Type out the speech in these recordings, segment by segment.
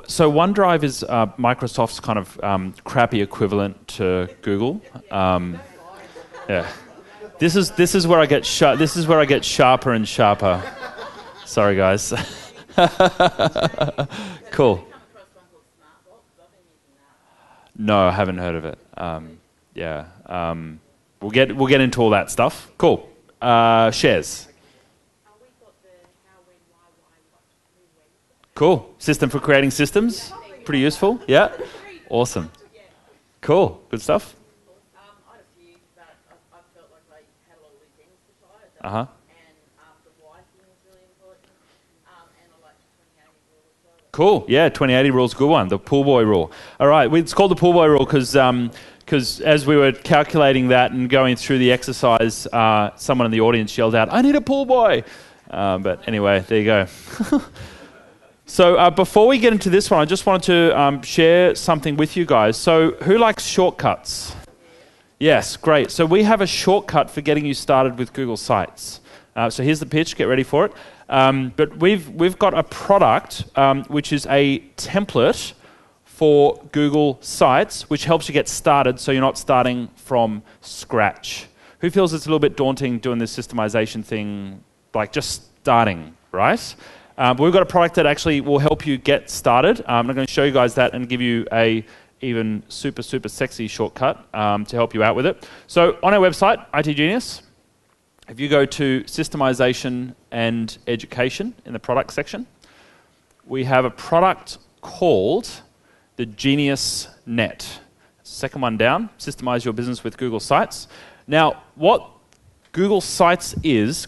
So OneDrive is Microsoft's kind of crappy equivalent to Google. Yeah, this is where I get sharper and sharper. Sorry, guys. Cool. No, I haven't heard of it. Yeah, we'll get into all that stuff. Cool. Shares. Cool. System for creating systems. Pretty useful. Yeah. Awesome. Cool. Good stuff. I had a few that I felt like they had a lot of loose ends to tie it. Uh-huh. And the writing was really important. And I liked the 2080 rule as well. Cool. Yeah, 2080 rule's a good one. The pool boy rule. All right. It's called the pool boy rule because as we were calculating that and going through the exercise, someone in the audience yelled out, "I need a pool boy." But anyway, there you go. So before we get into this one, I just wanted to share something with you guys. So who likes shortcuts? Yes, great. So we have a shortcut for getting you started with Google Sites. So here's the pitch. Get ready for it. But we've got a product which is a template for Google Sites, which helps you get started so you're not starting from scratch. Who feels it's a little bit daunting doing this systemization thing, like just starting, right? But we've got a product that actually will help you get started. I'm going to show you guys that and give you a even super, super sexy shortcut to help you out with it. So on our website, IT Genius, if you go to Systemization and Education in the product section, we have a product called the Genius Net. Second one down, Systemize Your Business with Google Sites. Now, what Google Sites is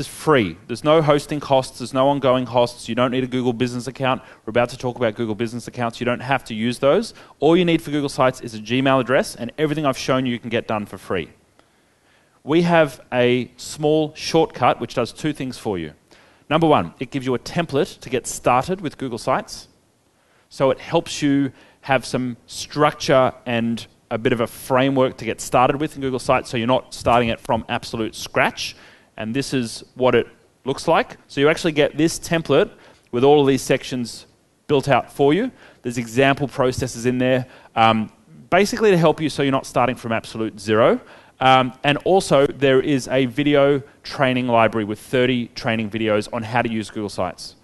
free. There's no hosting costs, there's no ongoing costs, you don't need a Google Business account. We're about to talk about Google Business accounts, you don't have to use those. All you need for Google Sites is a Gmail address, and everything I've shown you can get done for free. We have a small shortcut which does two things for you. Number one, it gives you a template to get started with Google Sites. So it helps you have some structure and a bit of a framework to get started with in Google Sites so you're not starting it from absolute scratch. And this is what it looks like. So you actually get this template with all of these sections built out for you. There's example processes in there, basically to help you so you're not starting from absolute zero. And also there is a video training library with 30 training videos on how to use Google Sites.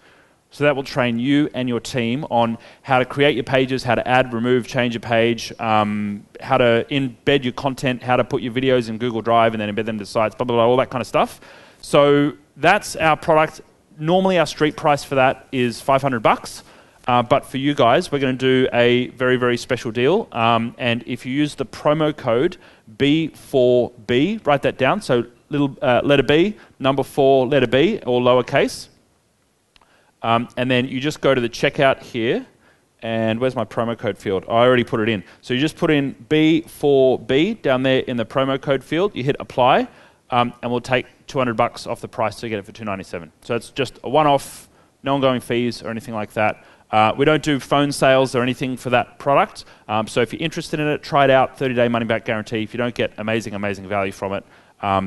So that will train you and your team on how to create your pages, how to add, remove, change a page, how to embed your content, how to put your videos in Google Drive and then embed them to sites, blah, blah, blah, all that kind of stuff. So that's our product. Normally our street price for that is $500. But for you guys, we're going to do a very, very special deal. And if you use the promo code B4B, write that down. So little letter B, number 4, letter B, or lowercase. And then you just go to the checkout here, and where's my promo code field? Oh, I already put it in. So you just put in B4B down there in the promo code field, you hit apply, and we'll take $200 off the price to get it for $297. So it's just a one-off, no ongoing fees or anything like that. We don't do phone sales or anything for that product. So if you're interested in it, try it out, 30-day money-back guarantee. If you don't get amazing, amazing value from it,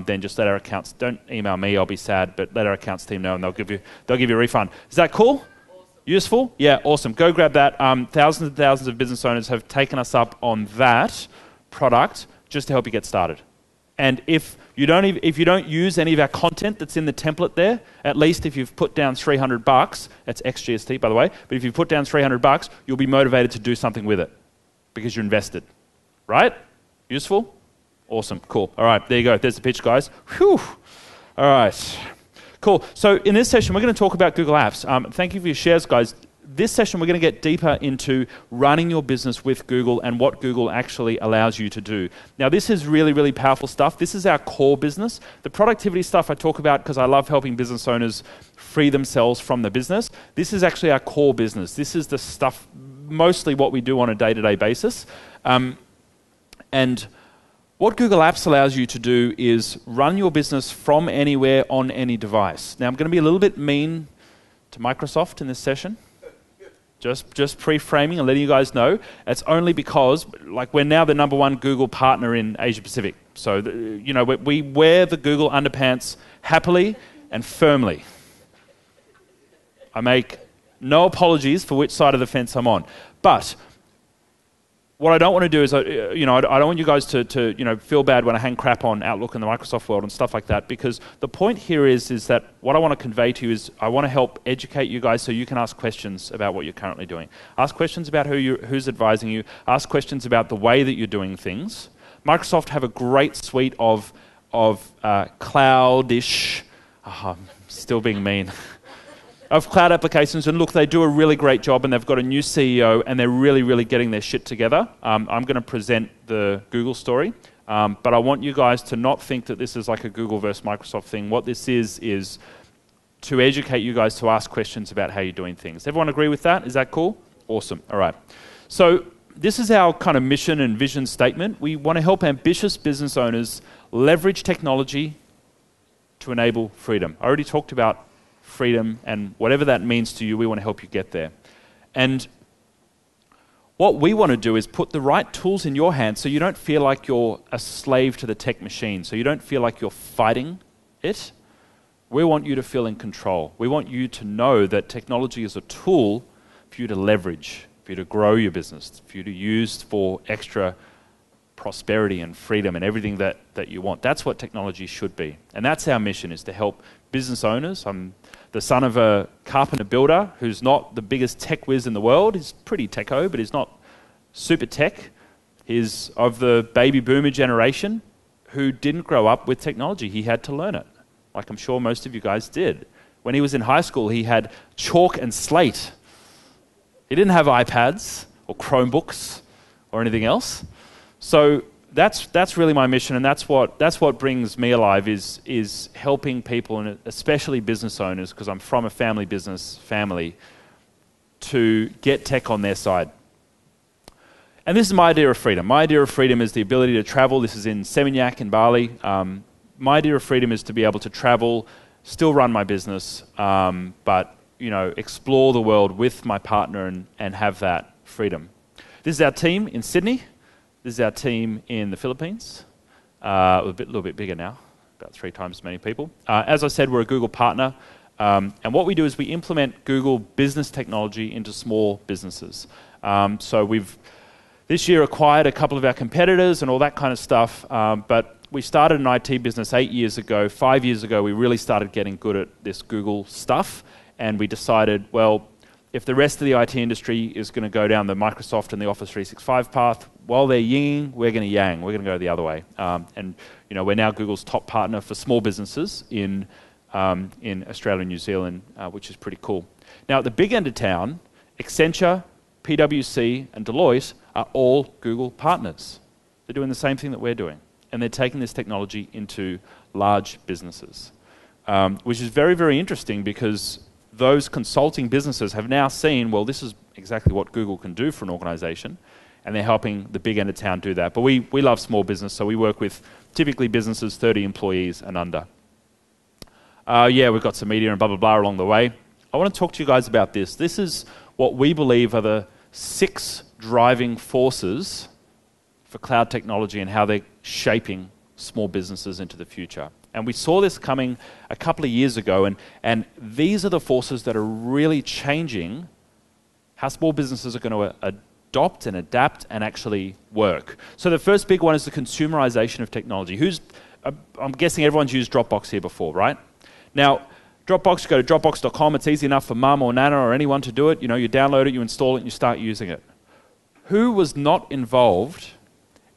then just let our accounts, don't email me, I'll be sad, but let our accounts team know and they'll give you a refund. Is that cool? Awesome. Useful? Yeah, awesome. Go grab that. Thousands and thousands of business owners have taken us up on that product just to help you get started. And if you don't use any of our content that's in the template there, at least if you've put down $300, that's ex-GST by the way, but if you put down $300, you'll be motivated to do something with it because you're invested. Right? Useful? Awesome, cool. All right, there you go. There's the pitch, guys. Whew. All right, cool. So in this session, we're going to talk about Google Apps. Thank you for your shares, guys. This session, we're going to get deeper into running your business with Google and what Google actually allows you to do. Now, this is really, really powerful stuff. This is our core business. The productivity stuff I talk about because I love helping business owners free themselves from the business. This is actually our core business. This is the stuff, mostly what we do on a day-to-day basis. And what Google Apps allows you to do is run your business from anywhere on any device. Now, I'm going to be a little bit mean to Microsoft in this session. Just pre-framing and letting you guys know. It's only because we're now the #1 Google partner in Asia Pacific. So we wear the Google underpants happily and firmly. I make No apologies for which side of the fence I'm on. But what I don't want to do is, I don't want you guys to feel bad when I hang crap on Outlook and the Microsoft world and stuff like that, because the point here is that what I want to convey to you is I want to help educate you guys so you can ask questions about what you're currently doing. Ask questions about who's advising you. Ask questions about the way that you're doing things. Microsoft have a great suite of cloud-ish, I'm still being mean, of cloud applications, and look, they do a really great job, and they've got a new CEO, and they're really, really getting their shit together. I'm going to present the Google story, but I want you guys to not think that this is like a Google versus Microsoft thing. What this is to educate you guys to ask questions about how you're doing things. Everyone agree with that? Is that cool? Awesome. All right. So this is our kind of mission and vision statement. We want to help ambitious business owners leverage technology to enable freedom. I already talked about freedom, and whatever that means to you, we want to help you get there. And what we want to do is put the right tools in your hands so you don't feel like you're a slave to the tech machine, so you don't feel like you're fighting it. We want you to feel in control. We want you to know that technology is a tool for you to leverage, for you to grow your business, for you to use for extra prosperity and freedom and everything that you want. That's what technology should be. And that's our mission, is to help business owners. I'm the son of a carpenter builder who's not the biggest tech whiz in the world. He's pretty techo, but he's not super tech. He's of the baby boomer generation who didn't grow up with technology. He had to learn it, like I'm sure most of you guys did. When he was in high school, he had chalk and slate. He didn't have iPads or Chromebooks or anything else. So that's really my mission, and that's what brings me alive, is helping people, and especially business owners, because I'm from a family business family, to get tech on their side. And this is my idea of freedom. My idea of freedom is the ability to travel. This is in Seminyak in Bali. My idea of freedom is to be able to travel, still run my business, but explore the world with my partner and have that freedom. This is our team in Sydney. This is our team in the Philippines, a little bit bigger now, about 3 times as many people. As I said, we're a Google partner, and what we do is we implement Google business technology into small businesses. So we've this year acquired a couple of our competitors and all that kind of stuff, but we started an IT business 8 years ago. 5 years ago, we really started getting good at this Google stuff, and we decided, well, if the rest of the IT industry is going to go down the Microsoft and the Office 365 path, while they're yinging, we're going to yang. We're going to go the other way. And we're now Google's top partner for small businesses in Australia and New Zealand, which is pretty cool. Now, at the big end of town, Accenture, PwC, and Deloitte are all Google partners. They're doing the same thing that we're doing, and they're taking this technology into large businesses, which is very, very interesting, because those consulting businesses have now seen, well, this is exactly what Google can do for an organization, and they're helping the big end of town do that. But we love small business, so we work with typically businesses 30 employees and under. We've got some media and blah, blah, blah along the way. I want to talk to you guys about this. This is what we believe are the 6 driving forces for cloud technology and how they're shaping small businesses into the future. And we saw this coming a couple of years ago, and these are the forces that are really changing how small businesses are going to adopt and adapt and actually work. So the first big one is the consumerization of technology. I'm guessing everyone's used Dropbox here before, right? Now, Dropbox, you go to dropbox.com, it's easy enough for mum or nana or anyone to do it. You download it, you install it, and you start using it. Who was not involved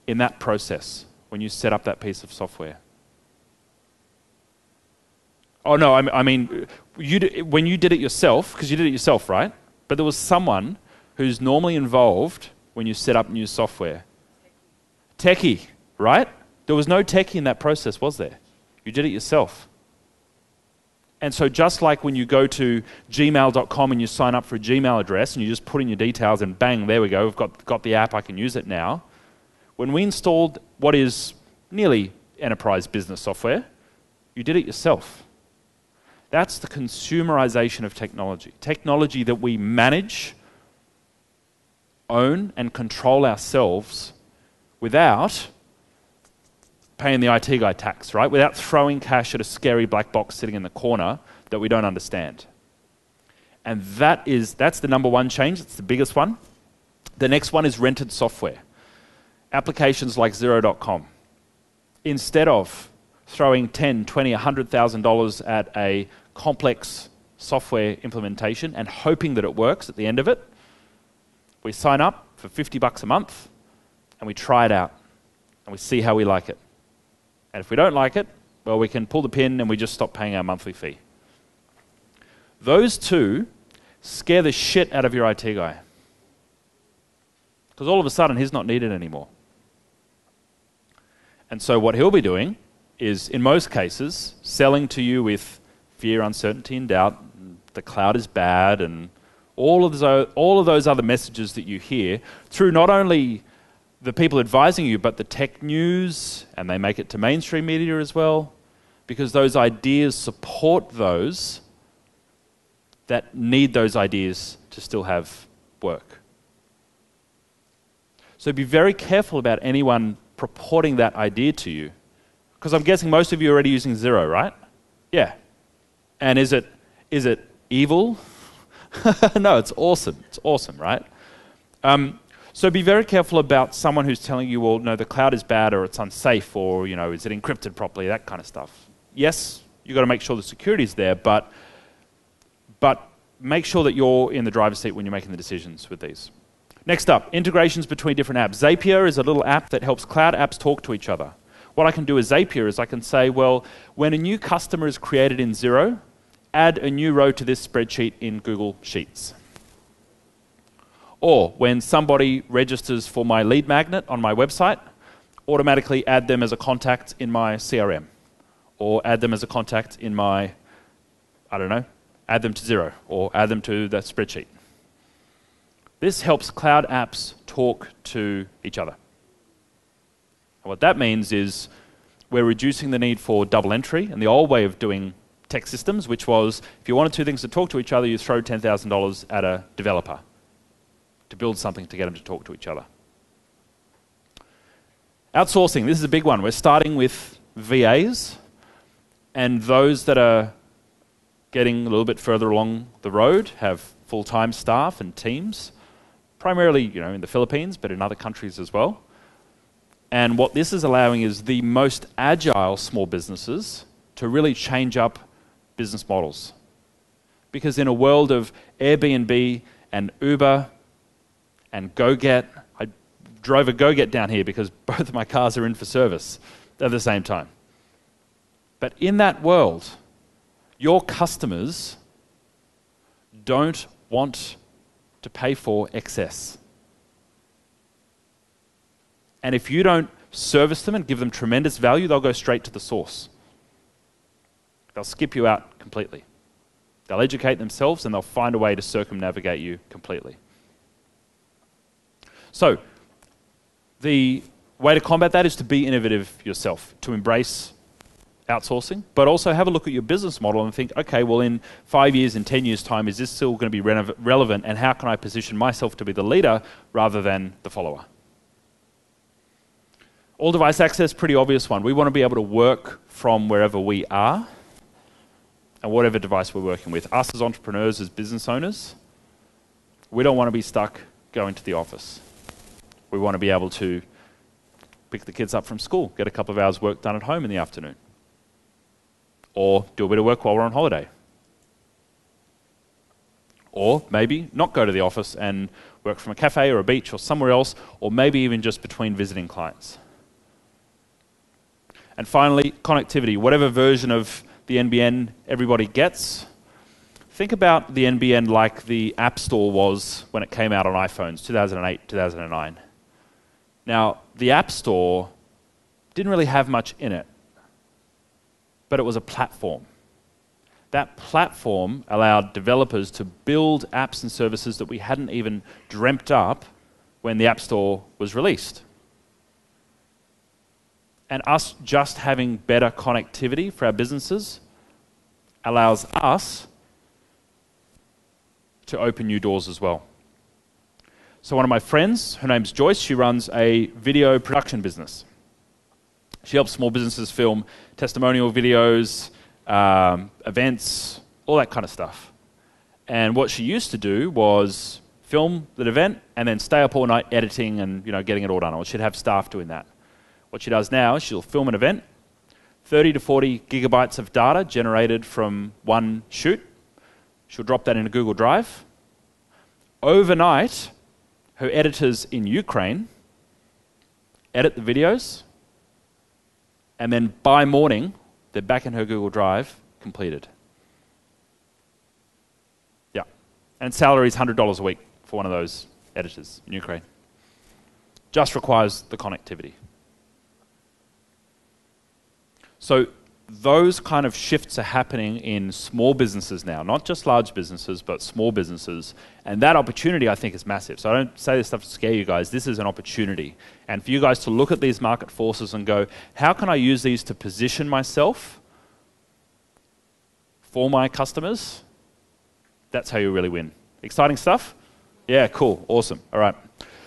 in that process when you set up that piece of software? Oh no, I mean, when you did it yourself, because you did it yourself, right? But there was someone who's normally involved when you set up new software. Techie, right? There was no techie in that process, was there? You did it yourself. And so just like when you go to gmail.com and you sign up for a Gmail address and you just put in your details and bang, there we go, we've got the app, I can use it now. When we installed what is nearly enterprise business software, you did it yourself. That's the consumerization of technology. Technology that we manage, own, and control ourselves without paying the IT guy tax, right? Without throwing cash at a scary black box sitting in the corner that we don't understand. And that's the number one change. It's the biggest one. The next one is rented software. Applications like Xero.com. Instead of throwing $10,000, $20,000, $100,000 at a complex software implementation and hoping that it works at the end of it, we sign up for $50 a month and we try it out and we see how we like it. And if we don't like it, well, we can pull the pin and we just stop paying our monthly fee. Those two scare the shit out of your IT guy. Because all of a sudden, he's not needed anymore. And so what he'll be doing is, in most cases, selling to you with fear, uncertainty, and doubt. The cloud is bad, and all of those other messages that you hear through not only the people advising you, but the tech news, and they make it to mainstream media as well, because those ideas support those that need those ideas to still have work. So be very careful about anyone purporting that idea to you, because I'm guessing most of you are already using Xero, right? Yeah. And is it evil? No, it's awesome. It's awesome, right? So be very careful about someone who's telling you, well, no, the cloud is bad, or it's unsafe, or, is it encrypted properly, that kind of stuff. Yes, you've got to make sure the security is there, but make sure that you're in the driver's seat when you're making the decisions with these. Next up, integrations between different apps. Zapier is a little app that helps cloud apps talk to each other. What I can do with Zapier is I can say, well, when a new customer is created in Xero, add a new row to this spreadsheet in Google Sheets. Or when somebody registers for my lead magnet on my website, automatically add them as a contact in my CRM. Or add them as a contact in my, add them to Xero, or add them to the spreadsheet. This helps cloud apps talk to each other. And what that means is we're reducing the need for double entry and the old way of doing tech systems, which was if you wanted two things to talk to each other, you throw $10,000 at a developer to build something to get them to talk to each other. Outsourcing, this is a big one. We're starting with VAs, and those that are getting a little bit further along the road have full-time staff and teams, primarily in the Philippines, but in other countries as well. And what this is allowing is the most agile small businesses to really change up business models. Because in a world of Airbnb and Uber and GoGet, I drove a GoGet down here because both of my cars are in for service at the same time. But in that world, your customers don't want to pay for excess. And if you don't service them and give them tremendous value, they'll go straight to the source. They'll skip you out completely. They'll educate themselves and they'll find a way to circumnavigate you completely. So, the way to combat that is to be innovative yourself, to embrace outsourcing, but also have a look at your business model and think, okay, well, in 5 years, in 10 years' time, is this still going to be relevant, and how can I position myself to be the leader rather than the follower? All device access, pretty obvious one. We want to be able to work from wherever we are and whatever device we're working with. Us as entrepreneurs, as business owners, we don't want to be stuck going to the office. We want to be able to pick the kids up from school, get a couple of hours work done at home in the afternoon, or do a bit of work while we're on holiday. Or maybe not go to the office and work from a cafe or a beach or somewhere else, or maybe even just between visiting clients. And finally, connectivity. Whatever version of the NBN everybody gets, think about the NBN like the App Store was when it came out on iPhones, 2008, 2009. Now, the App Store didn't really have much in it, but it was a platform. That platform allowed developers to build apps and services that we hadn't even dreamt up when the App Store was released. And us just having better connectivity for our businesses allows us to open new doors as well. So one of my friends, her name's Joyce, she runs a video production business. She helps small businesses film testimonial videos, events, all that kind of stuff. And what she used to do was film the event and then stay up all night editing and getting it all done. Or she'd have staff doing that. What she does now is she'll film an event, 30 to 40 gigabytes of data generated from one shoot. She'll drop that into Google Drive. Overnight, her editors in Ukraine edit the videos, and then by morning, they're back in her Google Drive, completed. Yeah. And salary is $100 a week for one of those editors in Ukraine. Just requires the connectivity. So those kind of shifts are happening in small businesses now, not just large businesses, but small businesses. And that opportunity, I think, is massive. So I don't say this stuff to scare you guys. This is an opportunity. And for you guys to look at these market forces and go, how can I use these to position myself for my customers? That's how you really win. Exciting stuff? Yeah, cool. Awesome. All right.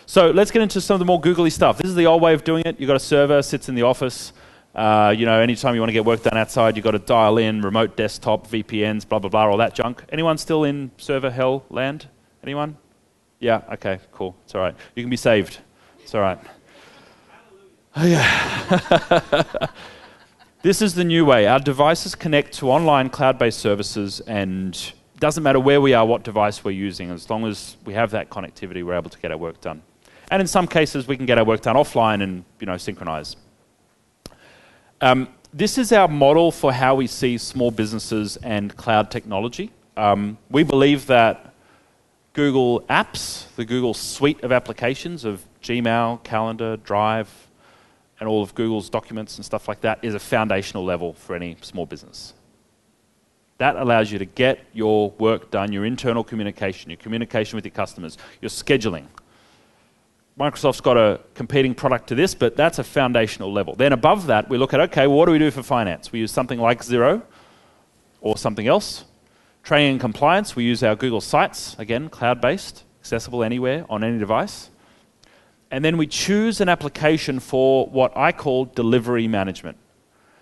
So let's get into some of the more googly stuff. This is the old way of doing it. You've got a server, sits in the office. Anytime you want to get work done outside, you've got to dial in, remote desktop, VPNs, blah, blah, blah, all that junk. Anyone still in server hell land? Anyone? Yeah, okay, cool. It's all right. You can be saved. It's all right. Oh, yeah. This is the new way. Our devices connect to online cloud-based services, and it doesn't matter where we are, what device we're using. As long as we have that connectivity, we're able to get our work done. And in some cases, we can get our work done offline and synchronize. This is our model for how we see small businesses and cloud technology. We believe that Google Apps, the Google suite of applications of Gmail, Calendar, Drive, and all of Google's documents and stuff like that is a foundational level for any small business. That allows you to get your work done, your internal communication, your communication with your customers, your scheduling. Microsoft's got a competing product to this, but that's a foundational level. Then above that, we look at, okay, well, what do we do for finance? We use something like Xero or something else. Training and compliance, we use our Google Sites, again, cloud-based, accessible anywhere on any device. And then we choose an application for what I call delivery management.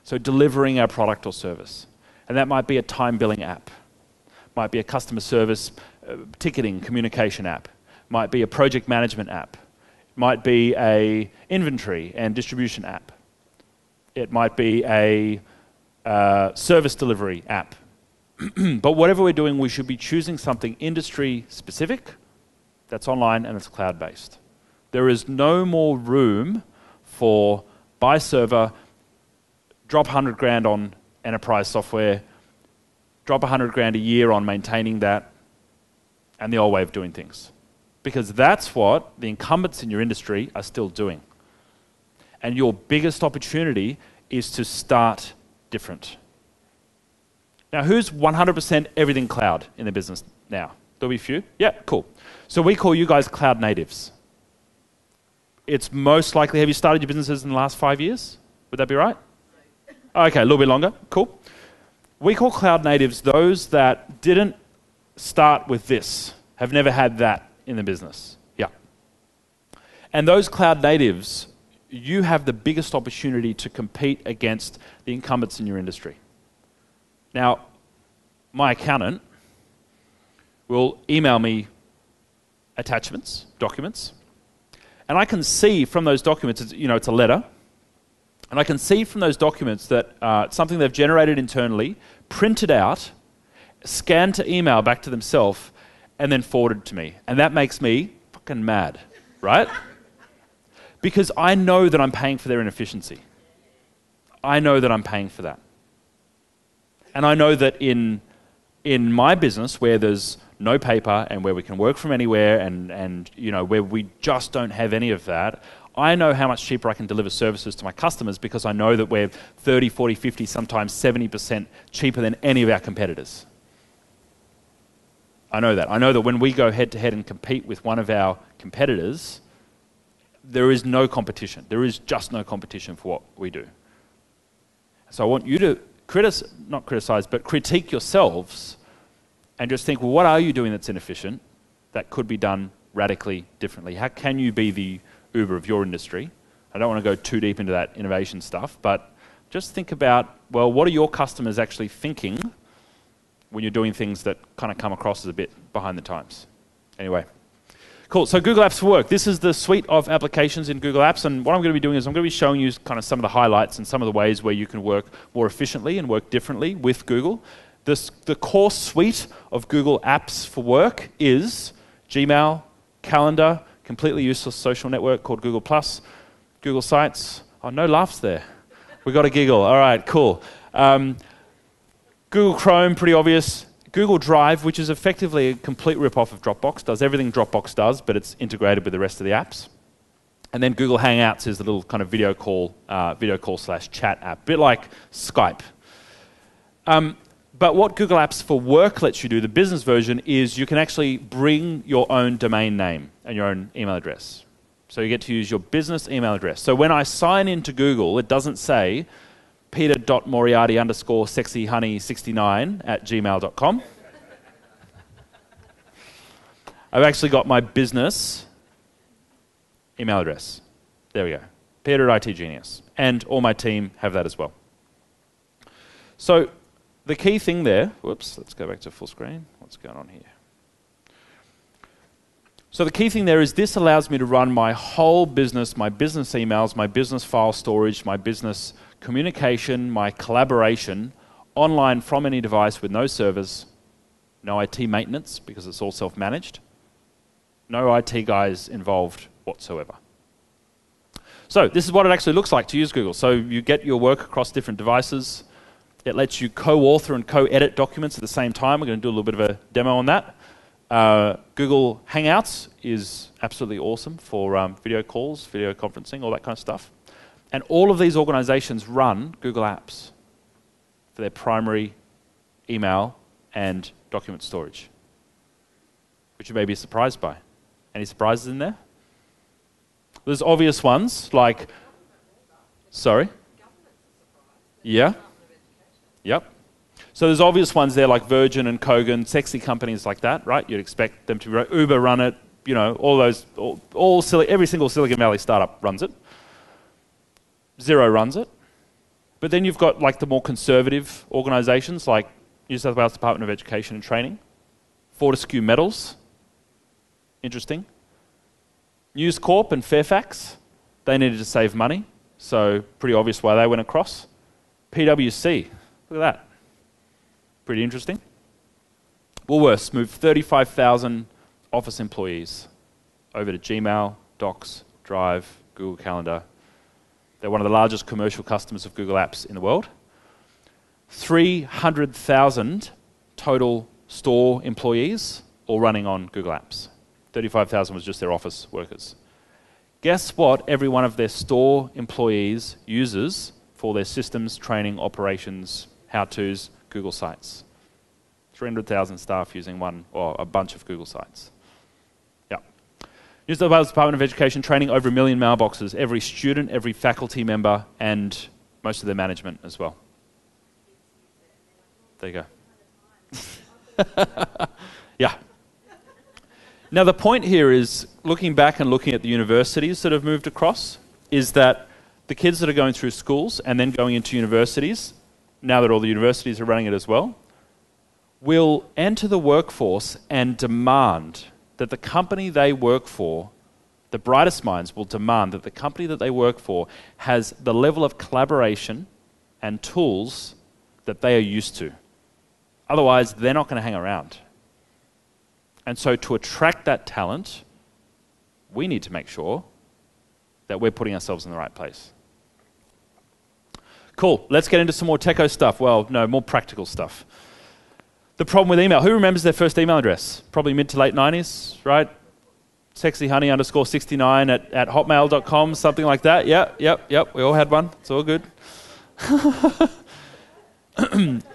So delivering our product or service. And that might be a time billing app. Might be a customer service ticketing communication app. Might be a project management app. Might be a inventory and distribution app. It might be a service delivery app. But whatever we're doing, we should be choosing something industry specific that's online and it's cloud-based. There is no more room for buy server, drop 100 grand on enterprise software, drop 100 grand a year on maintaining that, and the old way of doing things. Because that's what the incumbents in your industry are still doing. And your biggest opportunity is to start different. Now, who's 100% everything cloud in the business now? There'll be a few? Yeah, cool. So we call you guys cloud natives. It's most likely, have you started your businesses in the last 5 years? Would that be right? Okay, a little bit longer. Cool. We call cloud natives those that didn't start with this, have never had that in the business. Yeah. And those cloud natives, you have the biggest opportunity to compete against the incumbents in your industry. Now, my accountant will email me attachments, documents, and I can see from those documents, it's a letter, and I can see from those documents that it's something they've generated internally, printed out, scanned to email back to themselves, and then forwarded to me. And that makes me fucking mad, right? Because I know that I'm paying for their inefficiency. I know that I'm paying for that. And I know that in my business, where there's no paper and where we can work from anywhere and where we just don't have any of that, I know how much cheaper I can deliver services to my customers because I know that we're 30, 40, 50, sometimes 70% cheaper than any of our competitors. I know that. I know that when we go head-to-head and compete with one of our competitors, there is no competition. There is just no competition for what we do. So I want you to not criticize, but critique yourselves and just think, well, what are you doing that's inefficient that could be done radically differently? How can you be the Uber of your industry? I don't want to go too deep into that innovation stuff, but just think about, well, what are your customers actually thinking when you're doing things that kind of come across as a bit behind the times. Anyway. Cool, so Google Apps for Work. This is the suite of applications in Google Apps, and what I'm going to be doing is I'm going to be showing you kind of some of the highlights and some of the ways where you can work more efficiently and work differently with Google. The core suite of Google Apps for Work is Gmail, Calendar, completely useless social network called Google+, Google Sites. Oh, no laughs there. We got a giggle. All right, cool. Google Chrome, pretty obvious. Google Drive, which is effectively a complete rip-off of Dropbox, does everything Dropbox does, but it's integrated with the rest of the apps. And then Google Hangouts is the little kind of video call / chat app, a bit like Skype. But what Google Apps for Work lets you do, the business version, is you can actually bring your own domain name and your own email address. So you get to use your business email address. So when I sign into Google, it doesn't say peter.moriarty_sexyhoney69@gmail.com. I've actually got my business email address. There we go. Peter@ITGenius. And all my team have that as well. So the key thing there, whoops, let's go back to full screen. What's going on here? So the key thing there is this allows me to run my whole business, my business emails, my business file storage, my business communication, my collaboration, online from any device with no servers, no IT maintenance because it's all self-managed, no IT guys involved whatsoever. So this is what it actually looks like to use Google. So you get your work across different devices. It lets you co-author and co-edit documents at the same time. We're going to do a little bit of a demo on that. Google Hangouts is absolutely awesome for video calls, video conferencing, all that kind of stuff. And all of these organizations run Google Apps for their primary email and document storage, which you may be surprised by. Any surprises in there? There's obvious ones like, sorry? Yeah? Yep. So there's obvious ones there like Virgin and Kogan, sexy companies like that, right? You'd expect them to Uber run it, you know, all those, every single Silicon Valley startup runs it. Xero runs it. But then you've got like the more conservative organizations like New South Wales Department of Education and Training, Fortescue Metals, interesting. News Corp and Fairfax, they needed to save money, so pretty obvious why they went across. PwC, look at that. Pretty interesting. Woolworths moved 35,000 office employees over to Gmail, Docs, Drive, Google Calendar. They're one of the largest commercial customers of Google Apps in the world. 300,000 total store employees, all running on Google Apps. 35,000 was just their office workers. Guess what every one of their store employees uses for their systems, training, operations, how-tos, Google Sites? 300,000 staff using one or a bunch of Google Sites. Yeah. New South Wales Department of Education training over 1 million mailboxes, every student, every faculty member, and most of their management as well. There you go. Yeah. Now the point here is, looking back and looking at the universities that have moved across, is that the kids that are going through schools and then going into universities, now that all the universities are running it as well, will enter the workforce and demand that the company they work for, the brightest minds will demand that the company that they work for has the level of collaboration and tools that they are used to. Otherwise, they're not going to hang around. And so to attract that talent, we need to make sure that we're putting ourselves in the right place. Cool, let's get into some more techo stuff. Well, no, more practical stuff. The problem with email. Who remembers their first email address? Probably mid to late 90s, right? sexyhoney_69 at hotmail.com, something like that. Yep. We all had one. It's all good.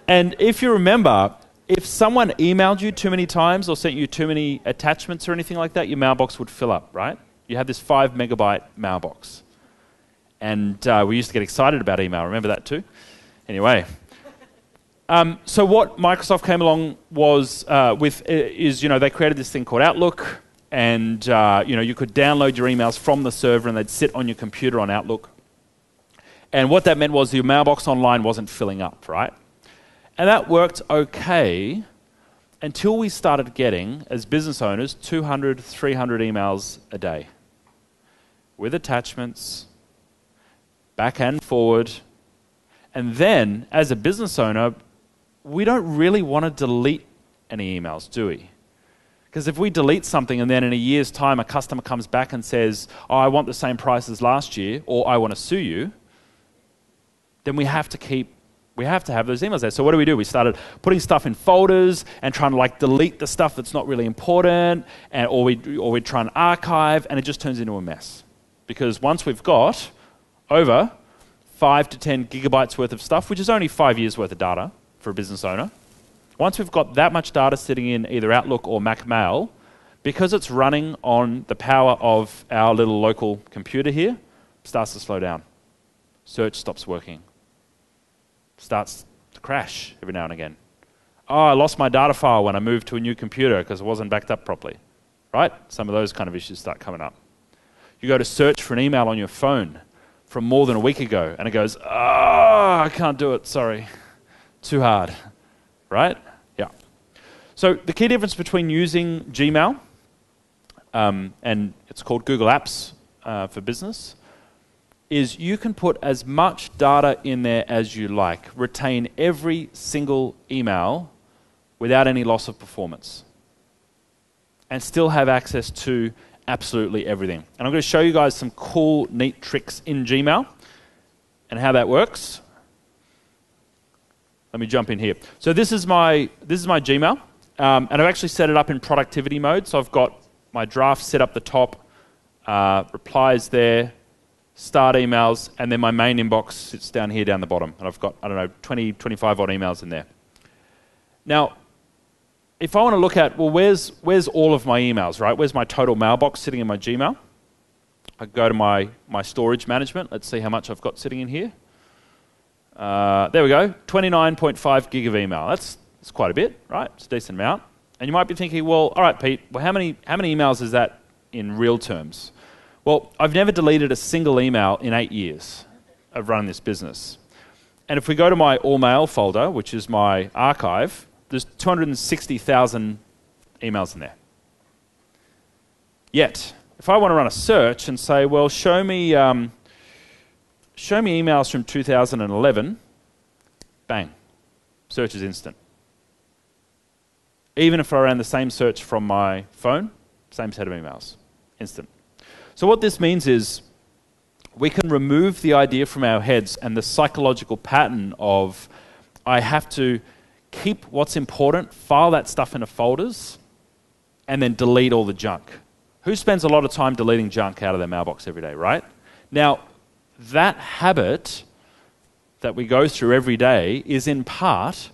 And if you remember, if someone emailed you too many times or sent you too many attachments or anything like that, your mailbox would fill up, right? You had this 5 megabyte mailbox. And we used to get excited about email. Remember that too? Anyway. So what Microsoft came along was they created this thing called Outlook, and you could download your emails from the server and they'd sit on your computer on Outlook. And what that meant was your mailbox online wasn't filling up, right? And that worked okay until we started getting, as business owners, 200, 300 emails a day with attachments, back and forward. And then, as a business owner, we don't really want to delete any emails, do we? Because if we delete something and then in a year's time a customer comes back and says, oh, I want the same price as last year, or I want to sue you, then we have to have those emails there. So what do? We started putting stuff in folders and trying to like delete the stuff that's not really important, or we try and archive, and it just turns into a mess. Because once we've got over 5 to 10 gigabytes worth of stuff, which is only 5 years worth of data for a business owner, once we've got that much data sitting in either Outlook or Mac Mail, because it's running on the power of our little local computer here, it starts to slow down. Search stops working. Starts to crash every now and again. Oh, I lost my data file when I moved to a new computer because it wasn't backed up properly. Right? Some of those kind of issues start coming up. You go to search for an email on your phone from more than a week ago, and it goes, oh, I can't do it, sorry. Too hard. Right? Yeah. So the key difference between using Gmail, and it's called Google Apps for Business, is you can put as much data in there as you like, retain every single email without any loss of performance, and still have access to absolutely everything. And I'm going to show you guys some cool, neat tricks in Gmail and how that works. Let me jump in here. So this is my Gmail, and I've actually set it up in productivity mode. So I've got my draft set up the top, replies there, start emails, and then my main inbox sits down here down the bottom. And I've got, 20, 25 odd emails in there. Now, if I want to look at, well, where's all of my emails, right? Where's my total mailbox sitting in my Gmail? I go to my storage management. Let's see how much I've got sitting in here. There we go, 29.5 gig of email. That's quite a bit, right? It's a decent amount. And you might be thinking, well, all right, Pete, well, how many emails is that in real terms? Well, I've never deleted a single email in 8 years of running this business. And if we go to my all mail folder, which is my archive, there's 260,000 emails in there. Yet, if I want to run a search and say, well, show me emails from 2011, bang, search is instant. Even if I ran the same search from my phone, same set of emails, instant. So what this means is we can remove the idea from our heads and the psychological pattern of I have to keep what's important, file that stuff into folders, and then delete all the junk. Who spends a lot of time deleting junk out of their mailbox every day, right? Now, that habit that we go through every day is in part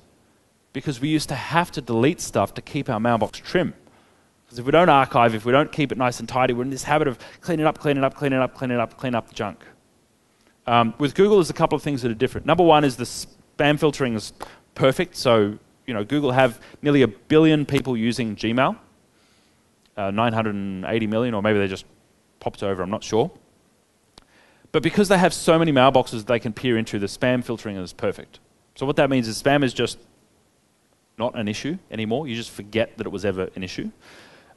because we used to have to delete stuff to keep our mailbox trim. Because if we don't archive, if we don't keep it nice and tidy, we're in this habit of clean up the junk. With Google, there's a couple of things that are different. Number one is the spam filtering is perfect. So, Google have nearly 1 billion people using Gmail, 980 million, or maybe they just popped over, I'm not sure. But because they have so many mailboxes they can peer into, the spam filtering is perfect. So what that means is spam is just not an issue anymore. You just forget that it was ever an issue.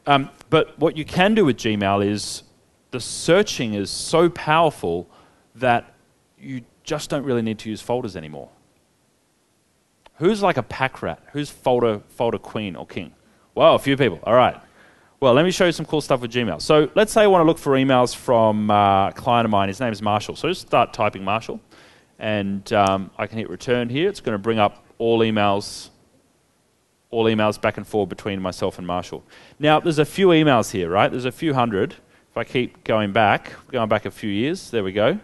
But what you can do with Gmail is the searching is so powerful that you just don't really need to use folders anymore. Who's like a pack rat? Who's folder queen or king? Well, a few people. All right. Well, let me show you some cool stuff with Gmail. So let's say I want to look for emails from a client of mine. His name is Marshall. So just start typing Marshall. And I can hit return here. It's going to bring up all emails back and forth between myself and Marshall. Now, there's a few emails here, right? There's a few hundred. If I keep going back a few years, there we go.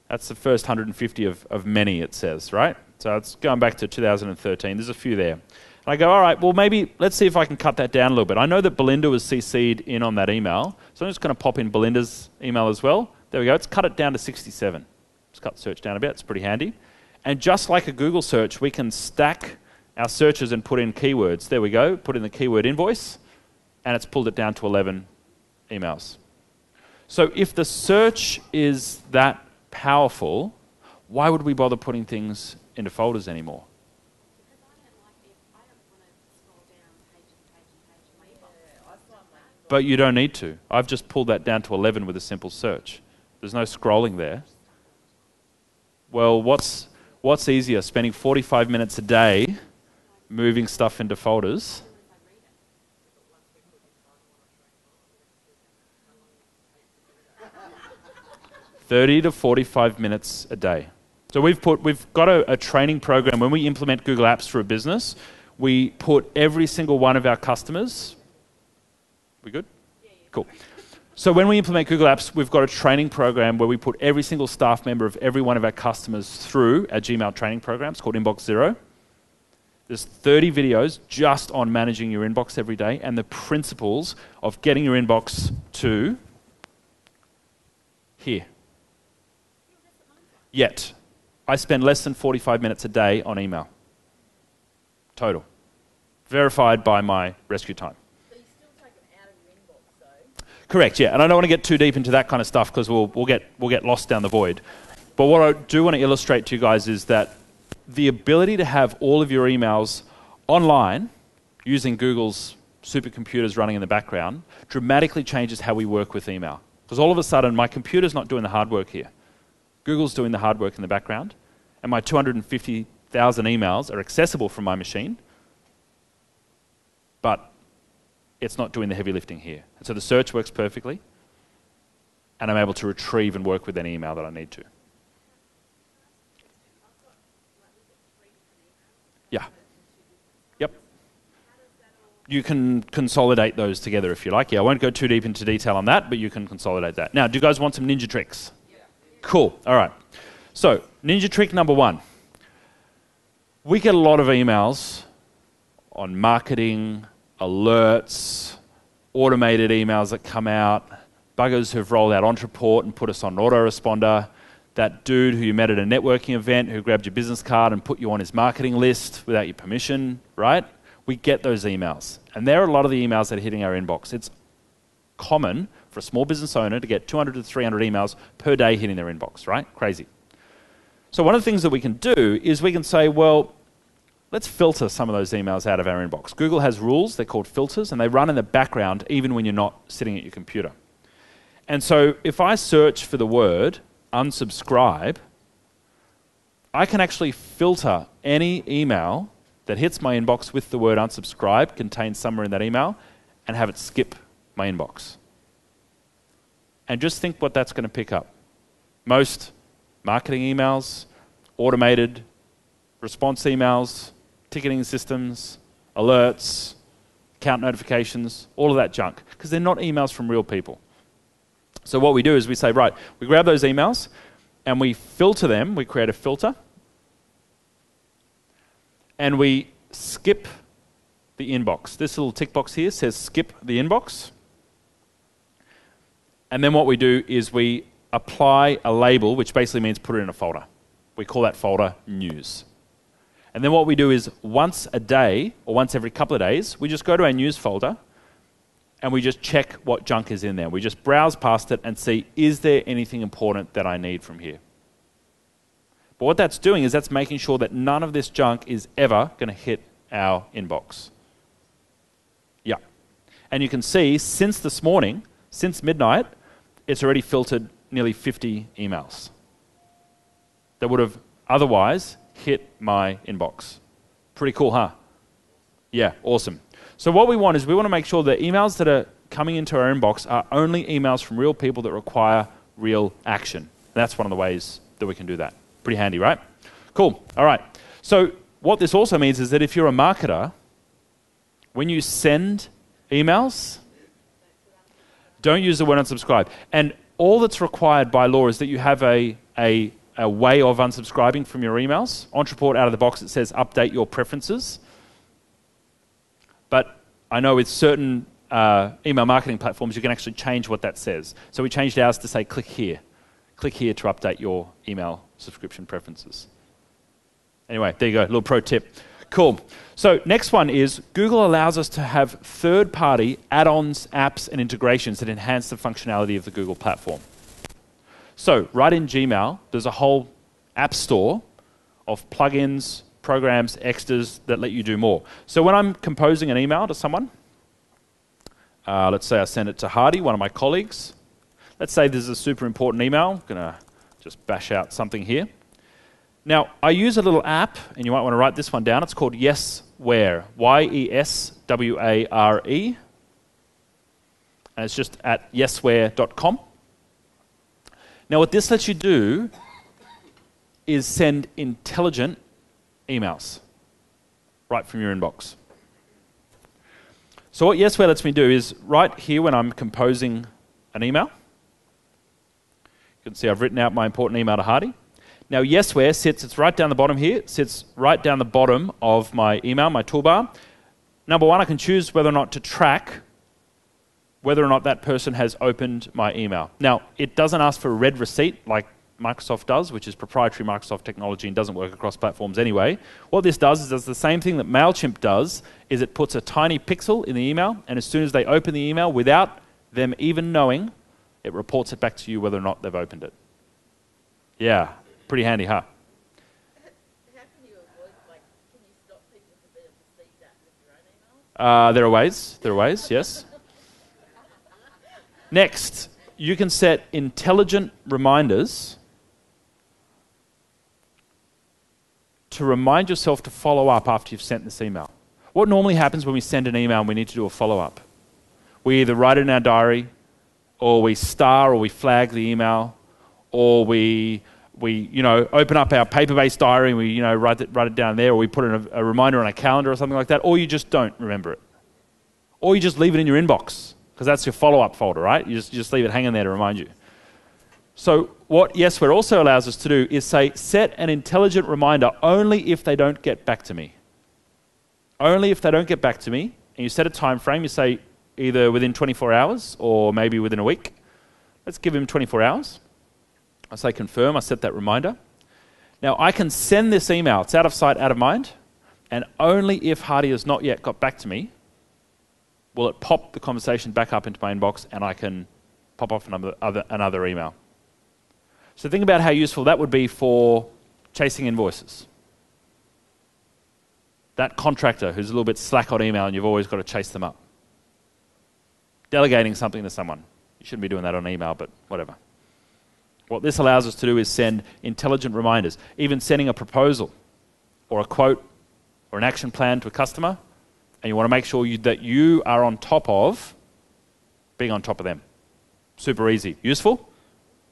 That's the first 150 of many, it says, right? So it's going back to 2013. There's a few there. And I go, all right, well, maybe let's see if I can cut that down a little bit. I know that Belinda was CC'd in on that email, so I'm just going to pop in Belinda's email as well. There we go. Let's cut it down to 67. Let's cut the search down a bit. It's pretty handy. And just like a Google search, we can stack our searches and put in keywords. There we go. Put in the keyword invoice, and it's pulled it down to 11 emails. So if the search is that powerful, why would we bother putting things into folders anymore? Because I But you don't need to. I've just pulled that down to 11 with a simple search. There's no scrolling there. Well, what's easier, spending 45 minutes a day moving stuff into folders? $30 to $45 a day. So we've got a training program. When we implement Google Apps for a business, we put every single one of our customers. We good? Yeah. Cool. So when we implement Google Apps, we've got a training program where we put every single staff member of every one of our customers through our Gmail training program. It's called Inbox Zero. There's 30 videos just on managing your inbox every day and the principles of getting your inbox to here. Yet, I spend less than 45 minutes a day on email. Total. Verified by my rescue time. So you still take them out of your inbox, though? Correct, yeah. And I don't want to get too deep into that kind of stuff because we'll get lost down the void. But what I do want to illustrate to you guys is that the ability to have all of your emails online using Google's supercomputers running in the background dramatically changes how we work with email. Because all of a sudden, my computer's not doing the hard work here. Google's doing the hard work in the background, and my 250,000 emails are accessible from my machine, but it's not doing the heavy lifting here. And so the search works perfectly, and I'm able to retrieve and work with any email that I need to. Yeah. Yep. You can consolidate those together if you like. Yeah, I won't go too deep into detail on that, but you can consolidate that. Now, do you guys want some ninja tricks? Cool. All right. So, ninja trick number 1. We get a lot of emails on marketing, alerts, automated emails that come out, buggers who've rolled out Ontraport and put us on an autoresponder, that dude who you met at a networking event who grabbed your business card and put you on his marketing list without your permission, right? We get those emails. And there are a lot of the emails that are hitting our inbox. It's common for a small business owner to get 200 to 300 emails per day hitting their inbox, right? Crazy. So one of the things that we can do is we can say, well, let's filter some of those emails out of our inbox. Google has rules, they're called filters, and they run in the background even when you're not sitting at your computer. And so if I search for the word unsubscribe, I can actually filter any email that hits my inbox with the word unsubscribe contained somewhere in that email and have it skip my inbox. And just think what that's going to pick up. Most marketing emails, automated response emails, ticketing systems, alerts, account notifications, all of that junk, because they're not emails from real people. So what we do is we say, right, we grab those emails and we filter them, we create a filter, and we skip the inbox. This little tick box here says skip the inbox. And then what we do is we apply a label, which basically means put it in a folder. We call that folder news. And then what we do is once a day, or once every couple of days, we just go to our news folder and we just check what junk is in there. We just browse past it and see, is there anything important that I need from here? But what that's doing is that's making sure that none of this junk is ever going to hit our inbox. Yeah. And you can see, since this morning, since midnight, it's already filtered nearly 50 emails that would have otherwise hit my inbox. Pretty cool, huh? Yeah, awesome. So what we want is we want to make sure that emails that are coming into our inbox are only emails from real people that require real action. And that's one of the ways that we can do that. Pretty handy, right? Cool. All right. So what this also means is that if you're a marketer, when you send emails, don't use the word unsubscribe. And all that's required by law is that you have a way of unsubscribing from your emails. Ontraport out of the box, it says update your preferences. But I know with certain email marketing platforms, you can actually change what that says. So we changed ours to say click here. Click here to update your email subscription preferences. Anyway, there you go, a little pro tip. Cool. So next one is Google allows us to have third-party add-ons, apps, and integrations that enhance the functionality of the Google platform. So right in Gmail, there's a whole app store of plugins, programs, extras that let you do more. So when I'm composing an email to someone, Let's say I send it to Hardy, one of my colleagues. Let's say this is a super important email. I'm going to just bash out something here. Now, I use a little app, and you might want to write this one down. It's called Yesware, Yesware. And it's just at yesware.com. Now, what this lets you do is send intelligent emails right from your inbox. So what Yesware lets me do is right here when I'm composing an email, you can see I've written out my important email to Hardy. Now Yesware it's right down the bottom here, sits right down the bottom of my email, my toolbar. Number one, I can choose whether or not to track whether or not that person has opened my email. Now, it doesn't ask for a red receipt like Microsoft does, which is proprietary Microsoft technology and doesn't work across platforms anyway. What this does is does the same thing that MailChimp does, is it puts a tiny pixel in the email, and as soon as they open the email, without them even knowing, it reports it back to you whether or not they've opened it. Yeah, pretty handy, huh? How can you avoid, can you stop people from being able to see that with your own emails? There are ways, yes. Next, you can set intelligent reminders to remind yourself to follow up after you've sent this email. What normally happens when we send an email and we need to do a follow-up? We either write it in our diary, or we star or we flag the email, or we open up our paper-based diary and we write it down there, or we put in a reminder on our calendar or something like that, or you just don't remember it. Or you just leave it in your inbox, because that's your follow-up folder, right? You just leave it hanging there to remind you. So what Yesware also allows us to do is say, set an intelligent reminder only if they don't get back to me. Only if they don't get back to me, and you set a time frame, you say either within 24 hours or maybe within a week. Let's give him 24 hours. I say confirm, I set that reminder. Now I can send this email, it's out of sight, out of mind, and only if Hardy has not yet got back to me will it pop the conversation back up into my inbox and I can pop off another email. So think about how useful that would be for chasing invoices. That contractor who's a little bit slack on email and you've always got to chase them up. Delegating something to someone. You shouldn't be doing that on email, but whatever. What this allows us to do is send intelligent reminders. Even sending a proposal or a quote or an action plan to a customer, and you want to make sure that you are on top of being on top of them. Super easy. Useful?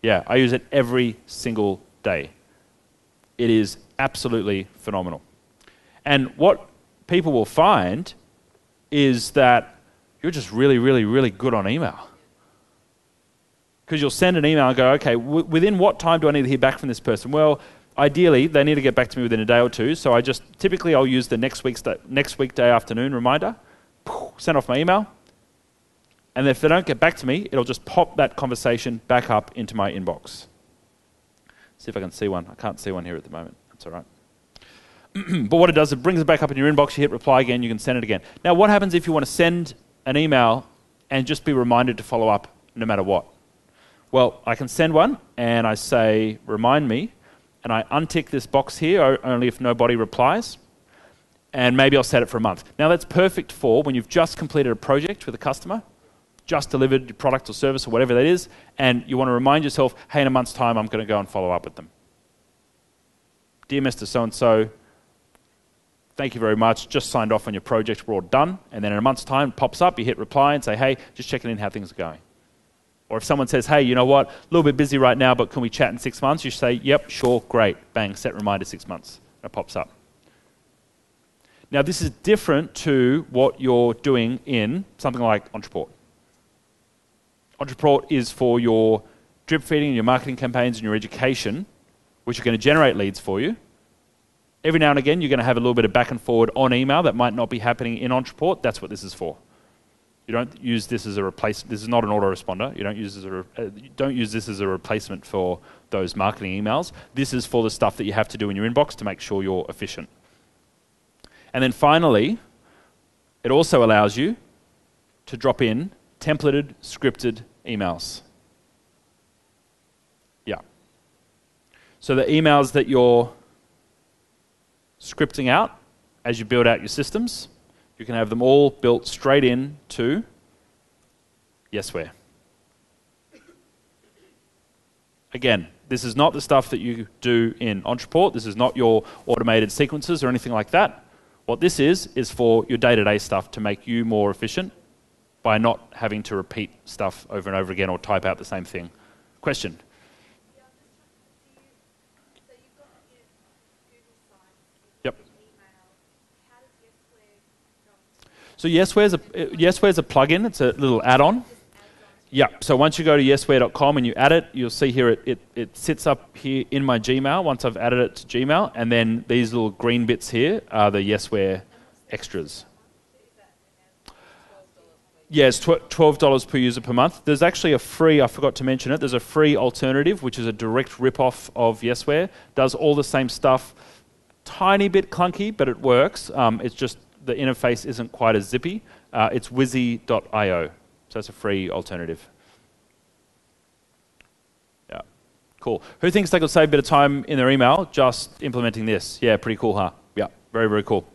Yeah, I use it every single day. It is absolutely phenomenal. And what people will find is that you're just really, really, really good on email. Because you'll send an email and go, okay, within what time do I need to hear back from this person? Well, ideally, they need to get back to me within a day or two, so typically I'll use the next weekday afternoon reminder, send off my email, and if they don't get back to me, it'll just pop that conversation back up into my inbox. See if I can see one. I can't see one here at the moment. That's all right. But what it does, it brings it back up in your inbox, you hit reply again, you can send it again. Now, what happens if you want to send an email and just be reminded to follow up no matter what? Well, I can send one, and I say, remind me, and I untick this box here, only if nobody replies, and maybe I'll set it for a month. Now, that's perfect for when you've just completed a project with a customer, just delivered your product or service or whatever that is, and you want to remind yourself, hey, in a month's time, I'm going to go and follow up with them. Dear Mr. So-and-so, thank you very much, just signed off on your project, we're all done, and then in a month's time, it pops up, you hit reply and say, hey, just checking in how things are going. Or if someone says, hey, you know what, a little bit busy right now, but can we chat in 6 months? You say, yep, sure, great. Bang, set reminder 6 months. And it pops up. Now, this is different to what you're doing in something like Ontraport. Ontraport is for your drip feeding and your marketing campaigns and your education, which are going to generate leads for you. Every now and again, you're going to have a little bit of back and forward on email that might not be happening in Ontraport. That's what this is for. You don't use this as a replacement. This is not an autoresponder. You don't use this as a replacement for those marketing emails. This is for the stuff that you have to do in your inbox to make sure you're efficient. And then finally, it also allows you to drop in templated, scripted emails. Yeah. So the emails that you're scripting out as you build out your systems, you can have them all built straight in to Yesware. Again, this is not the stuff that you do in Entreport. This is not your automated sequences or anything like that. What this is for your day-to-day stuff to make you more efficient by not having to repeat stuff over and over again or type out the same thing. Question? Yeah, I'm just trying to do, so you've got your Google Sites, Yep. email. How does Yesware come? So Yesware's a plugin. It's a little add-on. Yeah, so once you go to yesware.com and you add it, you'll see here it sits up here in my Gmail once I've added it to Gmail, and then these little green bits here are the Yesware extras. Yeah, it's $12 per user per month. There's actually a free, I forgot to mention it, there's a free alternative, which is a direct rip-off of Yesware. Does all the same stuff, tiny bit clunky, but it works. It's just the interface isn't quite as zippy. It's wizzy.io. So that's a free alternative. Yeah, cool. Who thinks they could save a bit of time in their email just implementing this? Yeah, pretty cool, huh? Yeah, very, very cool.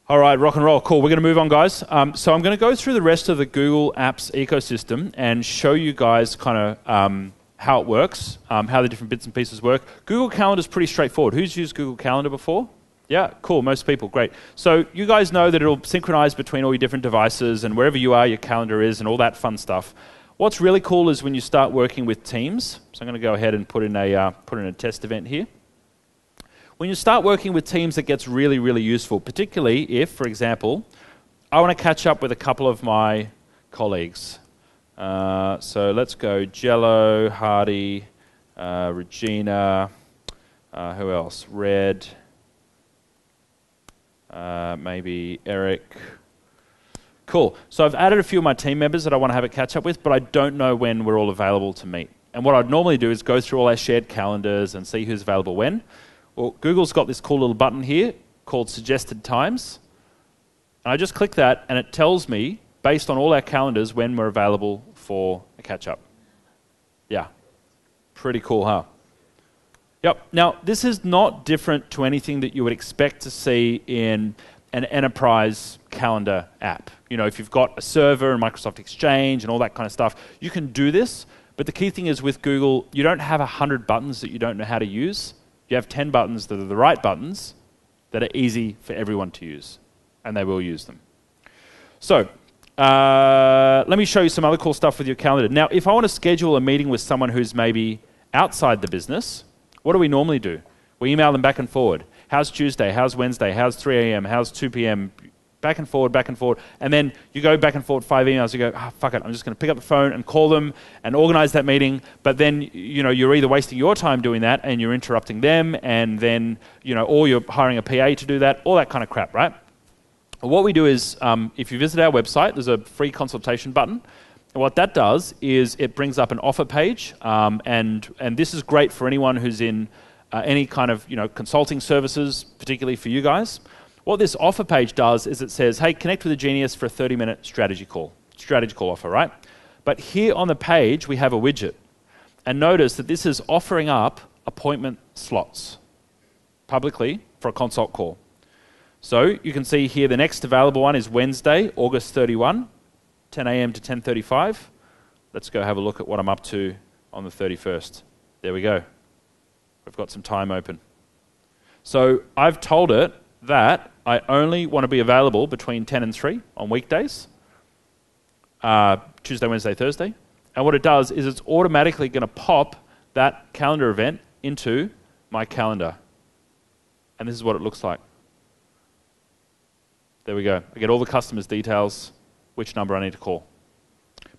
All right, rock and roll. Cool. We're going to move on, guys. So I'm going to go through the rest of the Google Apps ecosystem and show you guys kind of how it works, how the different bits and pieces work. Google Calendar is pretty straightforward. Who's used Google Calendar before? Yeah, cool. Most people. Great. So you guys know that it'll synchronize between all your different devices and wherever you are, your calendar is and all that fun stuff. What's really cool is when you start working with teams. So I'm going to go ahead and put in a test event here. When you start working with teams, it gets really, really useful, particularly if, for example, I want to catch up with a couple of my colleagues. So let's go Jello, Hardy, Regina, who else? Red. Maybe Eric. Cool. So I've added a few of my team members that I want to have a catch up with, but I don't know when we're all available to meet. And what I'd normally do is go through all our shared calendars and see who's available when. Well, Google's got this cool little button here called Suggested Times. And I just click that and it tells me, based on all our calendars, when we're available for a catch up. Yeah. Pretty cool, huh? Yep. Now, this is not different to anything that you would expect to see in an enterprise calendar app. You know, if you've got a server and Microsoft Exchange and all that kind of stuff, you can do this. But the key thing is with Google, you don't have 100 buttons that you don't know how to use. You have 10 buttons that are the right buttons that are easy for everyone to use. And they will use them. So, let me show you some other cool stuff with your calendar. Now, if I want to schedule a meeting with someone who's maybe outside the business, what do we normally do? We email them back and forward. How's Tuesday? How's Wednesday? How's 3 a.m.? How's 2 p.m.? Back and forward, back and forward. And then you go back and forward 5 emails. You go, fuck it. I'm just going to pick up the phone and call them and organize that meeting. But then, you know, you're either wasting your time doing that and you're interrupting them. And then, you know, or you're hiring a PA to do that. All that kind of crap, right? What we do is, if you visit our website, there's a free consultation button. And what that does is it brings up an offer page, and this is great for anyone who's in any kind of consulting services, particularly for you guys. What this offer page does is it says, hey, connect with a genius for a 30-minute strategy call offer, right? But here on the page, we have a widget. And notice that this is offering up appointment slots publicly for a consult call. So you can see here the next available one is Wednesday, August 31. 10 a.m. to 10:35. Let's go have a look at what I'm up to on the 31st. There we go. We've got some time open. So I've told it that I only want to be available between 10 and 3 on weekdays, Tuesday, Wednesday, Thursday. And what it does is it's automatically going to pop that calendar event into my calendar. And this is what it looks like. There we go. I get all the customers' details, which number I need to call.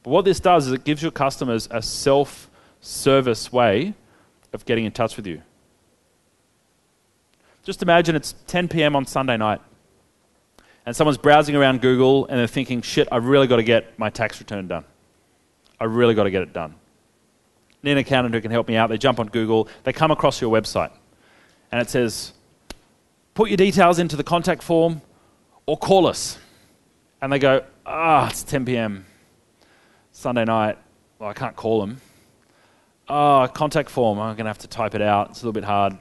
But what this does is it gives your customers a self-service way of getting in touch with you. Just imagine it's 10 p.m. on Sunday night and someone's browsing around Google and they're thinking, shit, I've really got to get my tax return done. I really got to get it done. Need an accountant who can help me out. They jump on Google. They come across your website and it says, put your details into the contact form or call us. And they go, it's 10 p.m. Sunday night. Well, I can't call them. Contact form. I'm going to have to type it out. It's a little bit hard.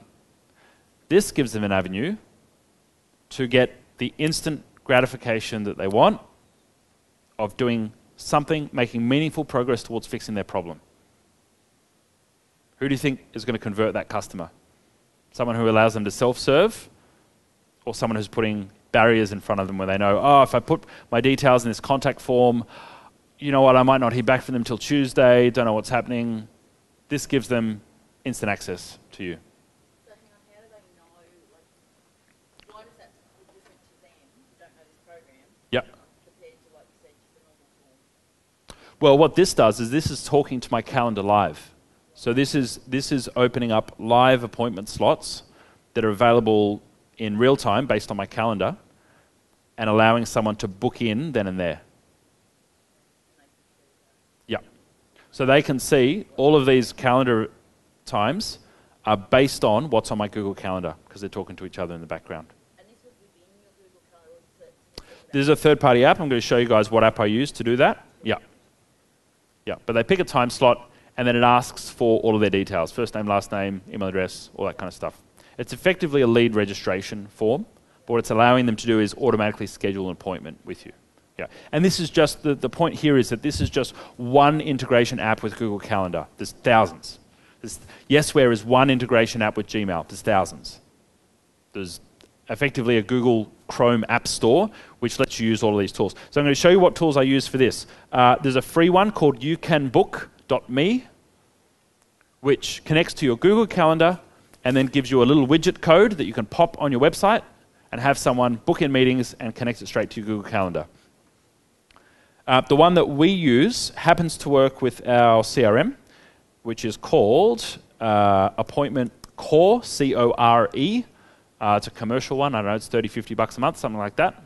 This gives them an avenue to get the instant gratification that they want of doing something, making meaningful progress towards fixing their problem. Who do you think is going to convert that customer? Someone who allows them to self-serve, or someone who's putting barriers in front of them where they know, oh, if I put my details in this contact form, you know what, I might not hear back from them till Tuesday, don't know what's happening. This gives them instant access to you. So hang on, how do they know, like, why does that look different to them who don't know this program Yep. compared to, like you said, just a normal form? Well, what this does is this is talking to my calendar live. So this is opening up live appointment slots that are available in real time based on my calendar and allowing someone to book in then and there. Yeah. So they can see all of these calendar times are based on what's on my Google Calendar because they're talking to each other in the background. And this was within your Google Calendar, or is it This is a third-party app. I'm going to show you guys what app I use to do that. Yeah. Yeah, but they pick a time slot and then it asks for all of their details, first name, last name, email address, all that kind of stuff. It's effectively a lead registration form, but what it's allowing them to do is automatically schedule an appointment with you. Yeah. And this is just, the point here is that this is just one integration app with Google Calendar. There's thousands. Yesware is one integration app with Gmail. There's thousands. There's effectively a Google Chrome App Store, which lets you use all of these tools. So I'm going to show you what tools I use for this. There's a free one called youcanbook.me, which connects to your Google Calendar and then gives you a little widget code that you can pop on your website and have someone book in meetings and connect it straight to your Google Calendar. The one that we use happens to work with our CRM, which is called Appointment Core, C-O-R-E. It's a commercial one. I don't know, it's $30, $50 a month, something like that.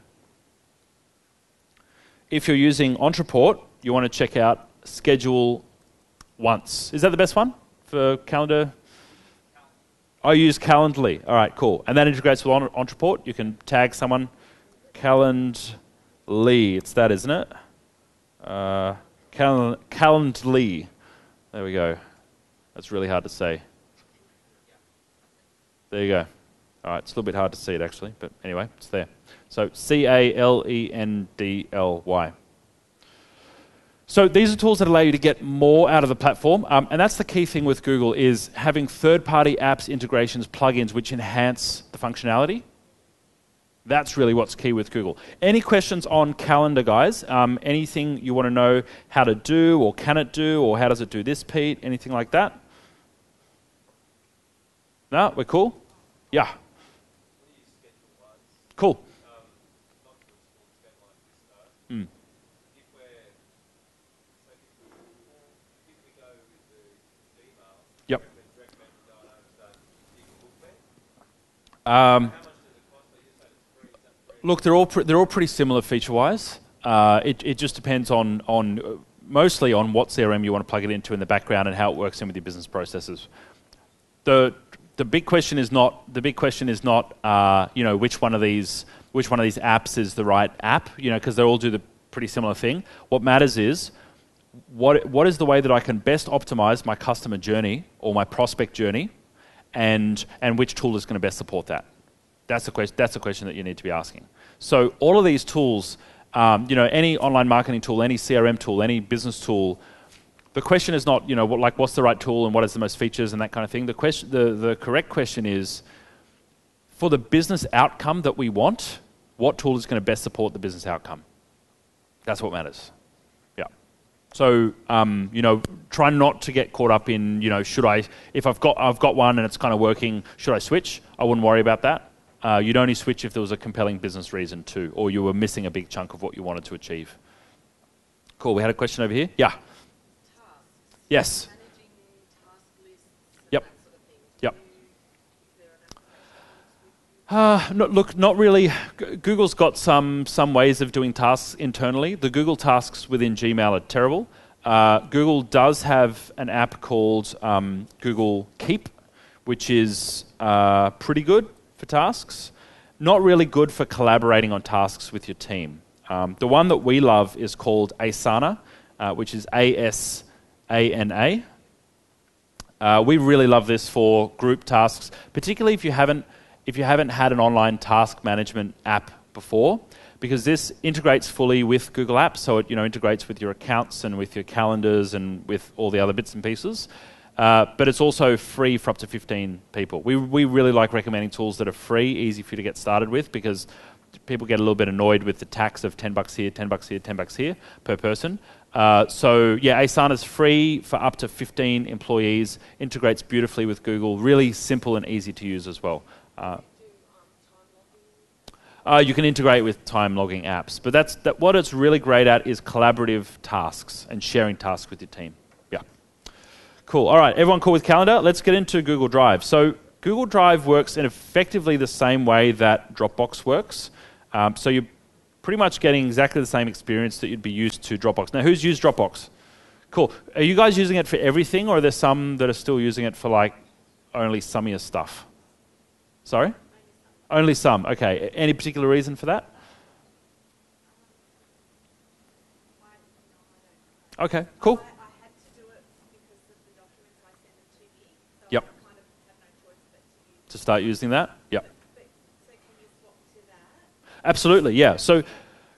If you're using Ontraport, you want to check out Schedule Once. Is that the best one for calendar? I use Calendly. All right, cool. And that integrates with Ontraport. You can tag someone. Calendly. It's that, isn't it? Calendly. There we go. That's really hard to say. There you go. All right, it's a little bit hard to see it actually, but anyway, it's there. So Calendly. So these are tools that allow you to get more out of the platform, and that's the key thing with Google is having third-party apps, integrations, plugins which enhance the functionality. That's really what's key with Google. Any questions on Calendar, guys? Anything you want to know how to do, or can it do, or how does it do this, Pete? Anything like that? No, we're cool? Yeah. Cool. Mm. Yep. Look, they're all pretty similar feature-wise. It just depends on mostly on what CRM you want to plug it into in the background and how it works in with your business processes. The big question is not you know, which one of these apps is the right app, you know, because they all do the pretty similar thing. What matters is what is the way that I can best optimize my customer journey or my prospect journey, and which tool is going to best support that. That's the question that you need to be asking. So all of these tools, you know, any online marketing tool, any CRM tool, any business tool, the question is not, you know, what's the right tool and what is the most features and that kind of thing. The correct question is, for the business outcome that we want, what tool is going to best support the business outcome? That's what matters. Yeah. So, you know, try not to get caught up in, you know, if I've got one and it's kind of working, should I switch? I wouldn't worry about that. You'd only switch if there was a compelling business reason too, or you were missing a big chunk of what you wanted to achieve. Cool. We had a question over here. Yeah. Yes. Managing task lists and Yep. that sort of thing. Yep. Is there an application? No, look, not really. Google's got some ways of doing tasks internally. The Google tasks within Gmail are terrible. Google does have an app called Google Keep, which is pretty good for tasks. Not really good for collaborating on tasks with your team. The one that we love is called Asana, which is A-S-A-N-A. We really love this for group tasks, particularly if you haven't had an online task management app before, because this integrates fully with Google Apps, so it integrates with your accounts and with your calendars and with all the other bits and pieces. But it's also free for up to 15 people. We really like recommending tools that are free, easy for you to get started with, because people get a little bit annoyed with the tax of $10 here, $10 here, $10 here per person. So yeah, Asana's free for up to 15 employees, integrates beautifully with Google, really simple and easy to use as well. You can integrate with time logging apps, but what it's really great at is collaborative tasks and sharing tasks with your team. Yeah. Cool. All right, everyone cool with Calendar? Let's get into Google Drive. So Google Drive works in effectively the same way that Dropbox works. So you're pretty much getting exactly the same experience that you'd be used to Dropbox. Now, who's used Dropbox? Cool. Are you guys using it for everything, or are there some that are still using it for like only some of your stuff? Sorry? Only some. Okay. Any particular reason for that? Okay, cool. I had to do it because of the documents I send them to you. So Yep. I kind of have no choice but to use To start using that? Yep. So can you swap to that? Absolutely, yeah. So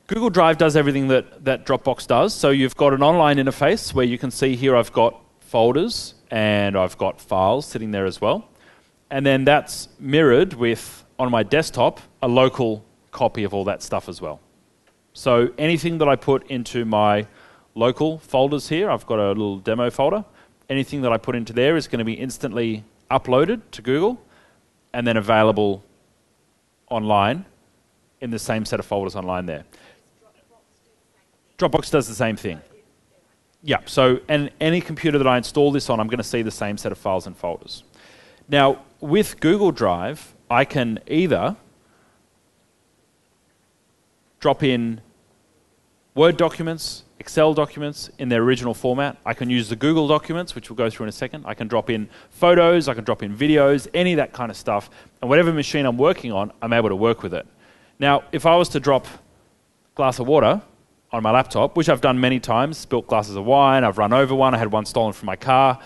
Google Drive does everything that Dropbox does. So you've got an online interface where you can see here I've got folders and I've got files sitting there as well. And then that's mirrored with, on my desktop, a local copy of all that stuff as well. So anything that I put into my local folders here, I've got a little demo folder. Anything that I put into there is going to be instantly uploaded to Google and then available online in the same set of folders online there. Dropbox does the same thing. Yeah, so and any computer that I install this on, I'm going to see the same set of files and folders. Now, with Google Drive, I can either drop in Word documents, Excel documents in their original format. I can use the Google documents, which we'll go through in a second. I can drop in photos, I can drop in videos, any of that kind of stuff. And whatever machine I'm working on, I'm able to work with it. Now, if I was to drop a glass of water on my laptop, which I've done many times, spilt glasses of wine, I've run over one, I had one stolen from my car,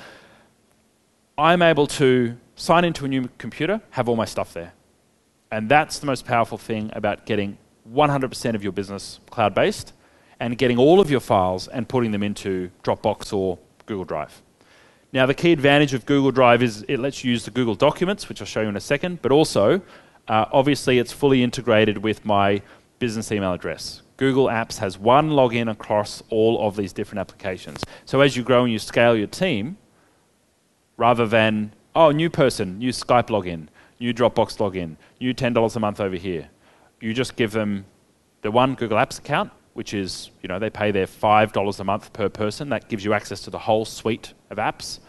I'm able to sign into a new computer, have all my stuff there. And that's the most powerful thing about getting 100% of your business cloud-based and getting all of your files and putting them into Dropbox or Google Drive. Now, the key advantage of Google Drive is it lets you use the Google Documents, which I'll show you in a second, but also, obviously, it's fully integrated with my business email address. Google Apps has one login across all of these different applications. So as you grow and you scale your team, rather than, oh, new person, new Skype login, new Dropbox login, new $10 a month over here, you just give them the one Google Apps account, which is, they pay their $5 a month per person. That gives you access to the whole suite of apps.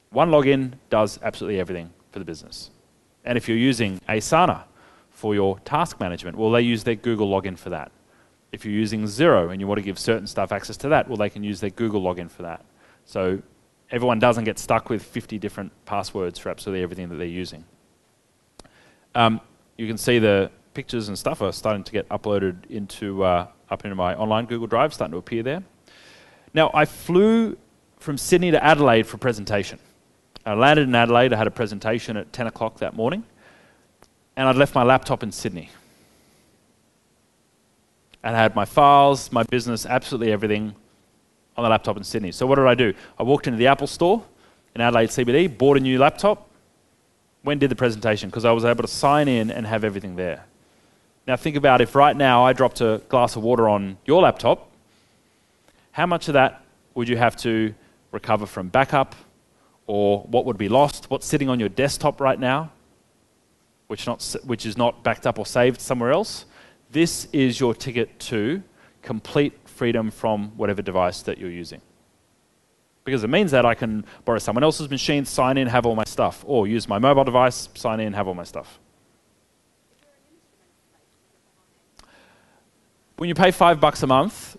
One login does absolutely everything for the business. And if you're using Asana for your task management, well, they use their Google login for that. If you're using Xero and you want to give certain staff access to that, well, they can use their Google login for that. So everyone doesn't get stuck with 50 different passwords for absolutely everything that they're using. You can see the pictures and stuff are starting to get uploaded into up into my online Google Drive, starting to appear there. Now, I flew from Sydney to Adelaide for a presentation. I landed in Adelaide, I had a presentation at 10 o'clock that morning, and I'd left my laptop in Sydney. And I had my files, my business, absolutely everything on the laptop in Sydney. So what did I do? I walked into the Apple store in Adelaide CBD, bought a new laptop, went and did the presentation because I was able to sign in and have everything there. Now think about if right now I dropped a glass of water on your laptop, how much of that would you have to recover from backup, or what would be lost? What's sitting on your desktop right now, which is not backed up or saved somewhere else? This is your ticket to complete freedom from whatever device that you're using. Because it means that I can borrow someone else's machine, sign in, have all my stuff, or use my mobile device, sign in, have all my stuff. When you pay $5 a month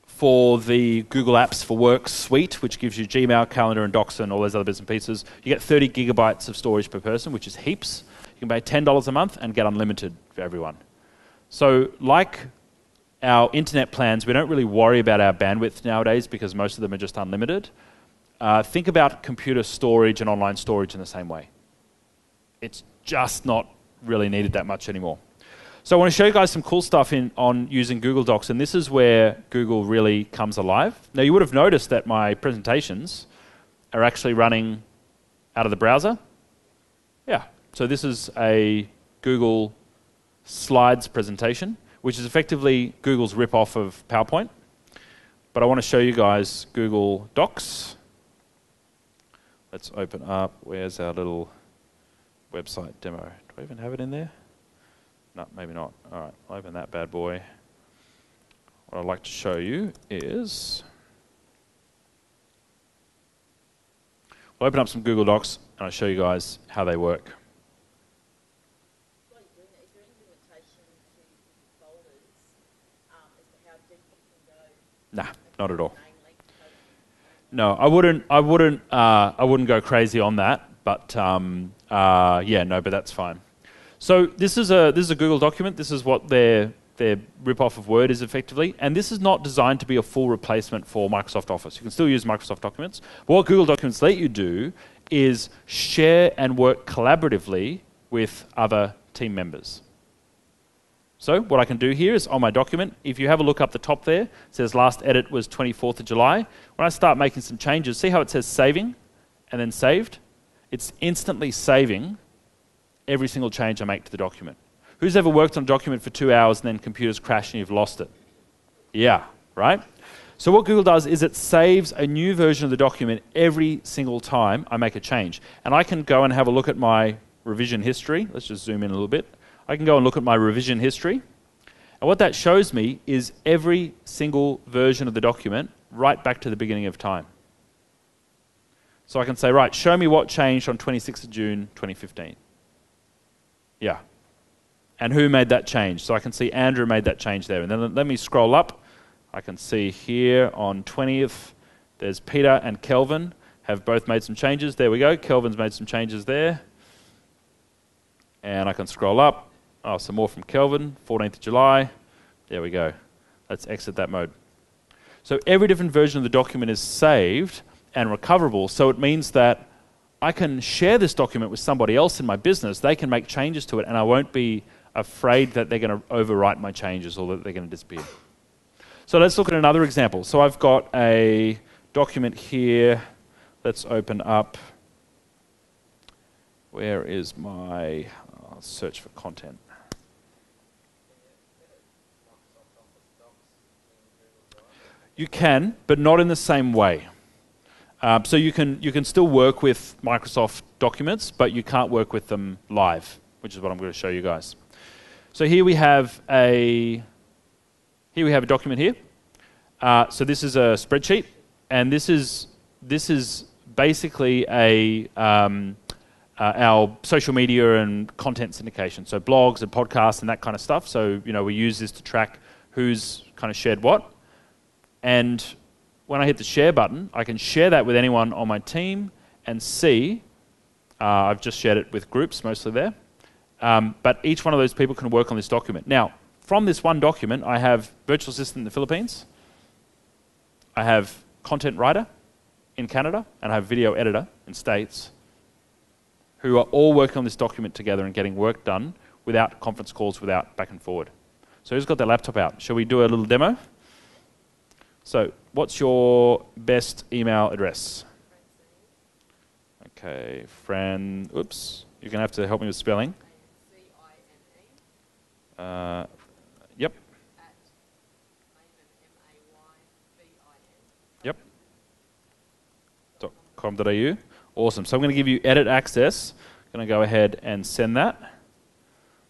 for the Google Apps for Work suite, which gives you Gmail, Calendar, and Docs, and all those other bits and pieces, you get 30 gigabytes of storage per person, which is heaps. You can pay $10 a month and get unlimited for everyone. So like our internet plans, we don't really worry about our bandwidth nowadays because most of them are just unlimited. Think about computer storage and online storage in the same way. It's just not really needed that much anymore. So I want to show you guys some cool stuff on using Google Docs, and this is where Google really comes alive. Now, you would have noticed that my presentations are actually running out of the browser. Yeah, so this is a Google Slides presentation, which is effectively Google's rip-off of PowerPoint. But I want to show you guys Google Docs. Let's open up. Where's our little website demo? Do I even have it in there? No, maybe not. All right, I'll open that bad boy. What I'd like to show you is, we'll open up some Google Docs and I'll show you guys how they work. While you're doing that, is there any limitation to folders as to how deep you can go? Nah, not at all. Main link code? No, I wouldn't go crazy on that. But yeah, no, but that's fine. So this is a Google document. This is what their rip-off of Word is effectively, and this is not designed to be a full replacement for Microsoft Office. You can still use Microsoft Documents. But what Google Documents let you do is share and work collaboratively with other team members. So what I can do here is on my document, if you have a look up the top there, it says last edit was 24th of July. When I start making some changes, see how it says saving and then saved? It's instantly saving every single change I make to the document. Who's ever worked on a document for 2 hours and then computers crash and you've lost it? Yeah, right? So what Google does is it saves a new version of the document every single time I make a change. And I can go and have a look at my revision history. Let's just zoom in a little bit. I can go and look at my revision history. And what that shows me is every single version of the document right back to the beginning of time. So I can say, right, show me what changed on 26th of June 2015. Yeah. And who made that change? So I can see Andrew made that change there. And then let me scroll up. I can see here on 20th, there's Peter and Kelvin have both made some changes. There we go. Kelvin's made some changes there. And I can scroll up. Oh, some more from Kelvin, 14th of July. There we go. Let's exit that mode. So every different version of the document is saved and recoverable, so it means that I can share this document with somebody else in my business. They can make changes to it, and I won't be afraid that they're going to overwrite my changes or that they're going to disappear. So let's look at another example. So I've got a document here. Let's open up. Where is my search for content? You can, but not in the same way. So you can still work with Microsoft documents, but you can't work with them live, which is what I'm going to show you guys. So here we have a document here. So this is a spreadsheet, and this is basically our social media and content syndication. So blogs and podcasts and that kind of stuff. So we use this to track who's kind of shared what. And when I hit the share button, I can share that with anyone on my team and see, I've just shared it with groups mostly there, but each one of those people can work on this document. Now, from this one document, I have virtual assistant in the Philippines, I have content writer in Canada, and I have video editor in States, who are all working on this document together and getting work done without conference calls, without back and forward. So who's got their laptop out? Shall we do a little demo? So, what's your best email address? Okay, Fran, oops, you're going to have to help me with spelling. C-I-N-E. Yep. At Mayvin, Yep. .com.au. Awesome. So I'm going to give you edit access. I'm going to go ahead and send that.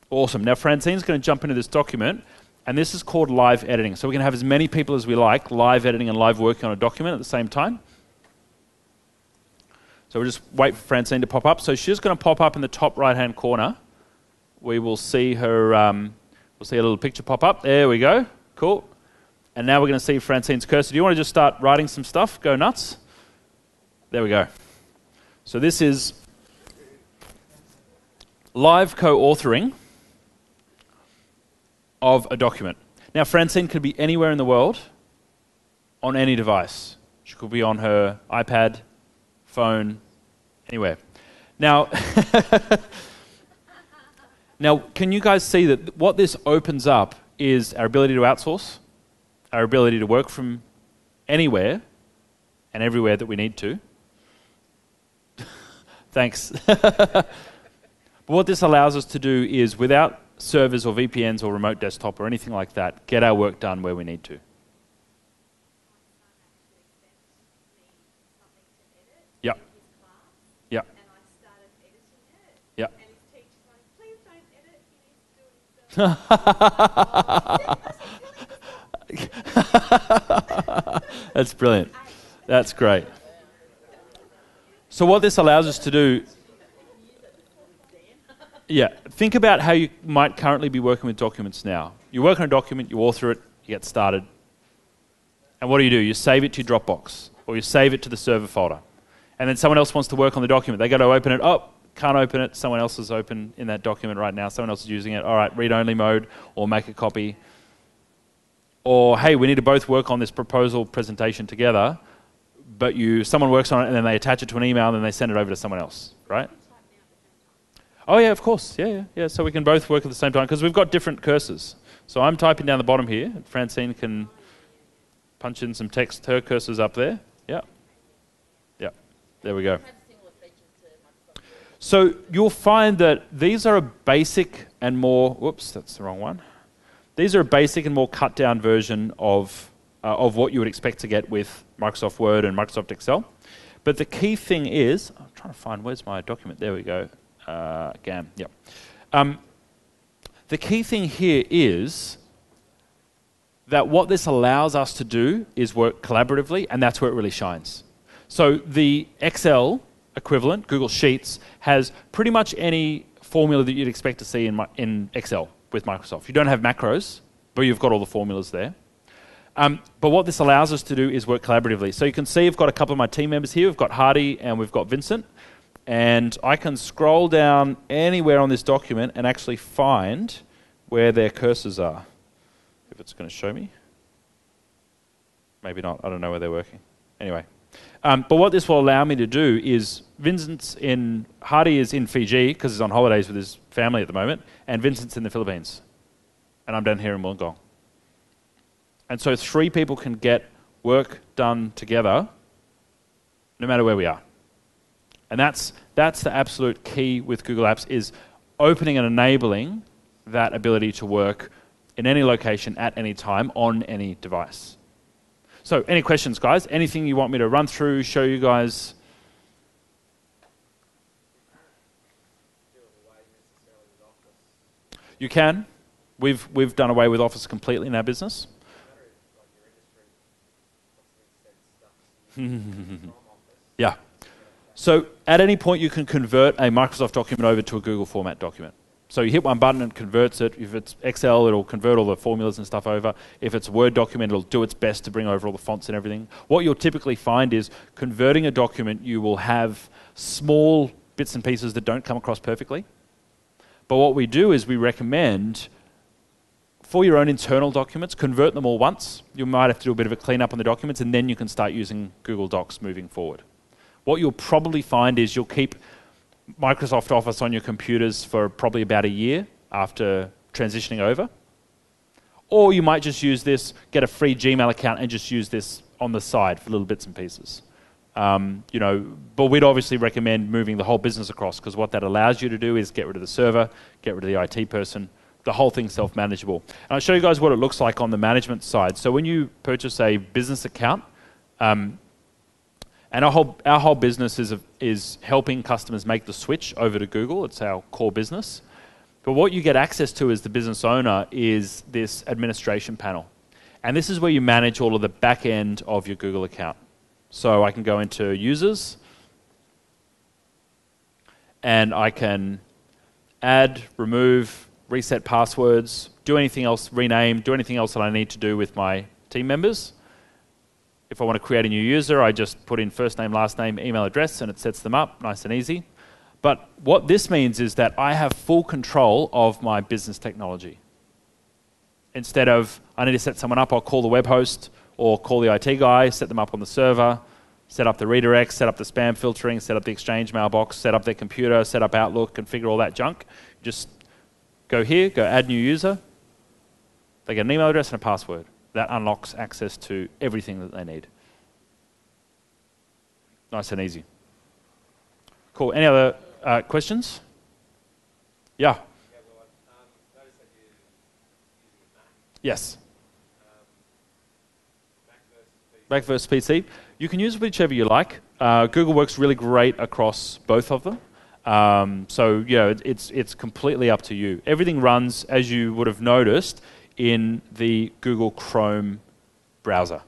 Awesome. Now Francine's going to jump into this document, and this is called live editing. So we can have as many people as we like live editing and live working on a document at the same time. So we'll just wait for Francine to pop up. So she's going to pop up in the top right-hand corner. We will see her, we'll see a little picture pop up. There we go. Cool. And now we're going to see Francine's cursor. Do you want to just start writing some stuff? Go nuts. There we go. So this is live co-authoring of a document. Now, Francine could be anywhere in the world on any device. She could be on her iPad, phone, anywhere. Now, Now, can you guys see that what this opens up is our ability to outsource, our ability to work from anywhere and everywhere that we need to. Thanks. But what this allows us to do is, without servers or VPNs or remote desktop or anything like that, get our work done where we need to. Yep. Yep. And I started editing it. Yep. And his teacher's like, please don't edit, he needs to do it himself. That's brilliant. That's great. So what this allows us to do, think about how you might currently be working with documents now. You work on a document, you author it, you get started. And what do? You save it to your Dropbox, or you save it to the server folder. And then someone else wants to work on the document. They go to open it. Oh, can't open it. Someone else is open in that document right now. Someone else is using it. All right, read-only mode, or make a copy. Or, hey, we need to both work on this proposal presentation together, but someone works on it and then they attach it to an email and then they send it over to someone else, right? Oh, yeah, of course. Yeah. So we can both work at the same time because we've got different cursors. So I'm typing down the bottom here. Francine can punch in some text. Her cursor's up there. Yeah. There we go. So you'll find that these are a basic and more... Whoops, that's the wrong one. These are a basic and more cut-down version of what you would expect to get with Microsoft Word and Microsoft Excel. But the key thing is... I'm trying to find... Where's my document? There we go. GAM. Yep. The key thing here is that what this allows us to do is work collaboratively, and that's where it really shines. So the Excel equivalent, Google Sheets, has pretty much any formula that you'd expect to see in Excel with Microsoft. You don't have macros, but you've got all the formulas there. But what this allows us to do is work collaboratively. So you can see I've got a couple of my team members here. We've got Hardy and we've got Vincent. And I can scroll down anywhere on this document and actually find where their cursors are. If it's going to show me. Maybe not. I don't know where they're working. Anyway. But what this will allow me to do is Hardy is in Fiji because he's on holidays with his family at the moment, and Vincent's in the Philippines. And I'm down here in Wollongong. And so 3 people can get work done together no matter where we are. And that's the absolute key with Google Apps, is opening and enabling that ability to work in any location at any time on any device. So, any questions, guys? Anything you want me to run through, show you guys? You can. We've done away with Office completely in our business. Yeah. So, at any point, you can convert a Microsoft document over to a Google format document. So you hit one button and it converts it. If it's Excel, it'll convert all the formulas and stuff over. If it's a Word document, it'll do its best to bring over all the fonts and everything. What you'll typically find is converting a document, you will have small bits and pieces that don't come across perfectly. But what we do is we recommend, for your own internal documents, convert them all once. You might have to do a bit of a cleanup on the documents, and then you can start using Google Docs moving forward. What you'll probably find is you'll keep Microsoft Office on your computers for probably about a year after transitioning over. Or you might just use this, get a free Gmail account and just use this on the side for little bits and pieces. But we'd obviously recommend moving the whole business across, because what that allows you to do is get rid of the server, get rid of the IT person, the whole thing's self-manageable. And I'll show you guys what it looks like on the management side. So when you purchase a business account, and our whole business is helping customers make the switch over to Google. It's our core business. But what you get access to as the business owner is this administration panel. And this is where you manage all of the back end of your Google account. So I can go into users, and I can add, remove, reset passwords, do anything else, rename, do anything else that I need to do with my team members. If I want to create a new user, I just put in first name, last name, email address, and it sets them up, nice and easy. But what this means is that I have full control of my business technology. Instead of, I need to set someone up, I'll call the web host, or call the IT guy, set them up on the server, set up the redirects, set up the spam filtering, set up the Exchange mailbox, set up their computer, set up Outlook, configure all that junk. Just Go here, go add new user. They get an email address and a password. That unlocks access to everything that they need. Nice and easy. Cool. Any other questions? Yeah. Notice that you're using a Mac. Yes. Mac versus PC. Mac versus PC. You can use whichever you like. Google works really great across both of them. So yeah, it's completely up to you. Everything runs, as you would have noticed, in the Google Chrome browser.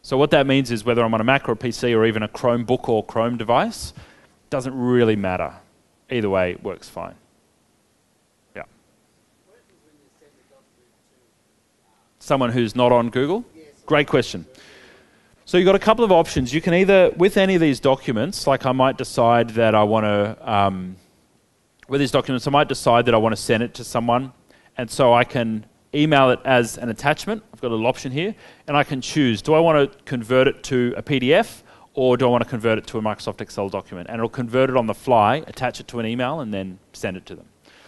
So what that means is whether I'm on a Mac or a PC or even a Chromebook or Chrome device, doesn't really matter. Either way, it works fine. Yeah. Someone who's not on Google? Great question. So you've got a couple of options. You can either, with any of these documents, like I might decide that I want to, with these documents, I might decide that I want to send it to someone, and so I can email it as an attachment. I've got a little option here, and I can choose, do I want to convert it to a PDF, or do I want to convert it to a Microsoft Excel document? And it'll convert it on the fly, attach it to an email, and then send it to them.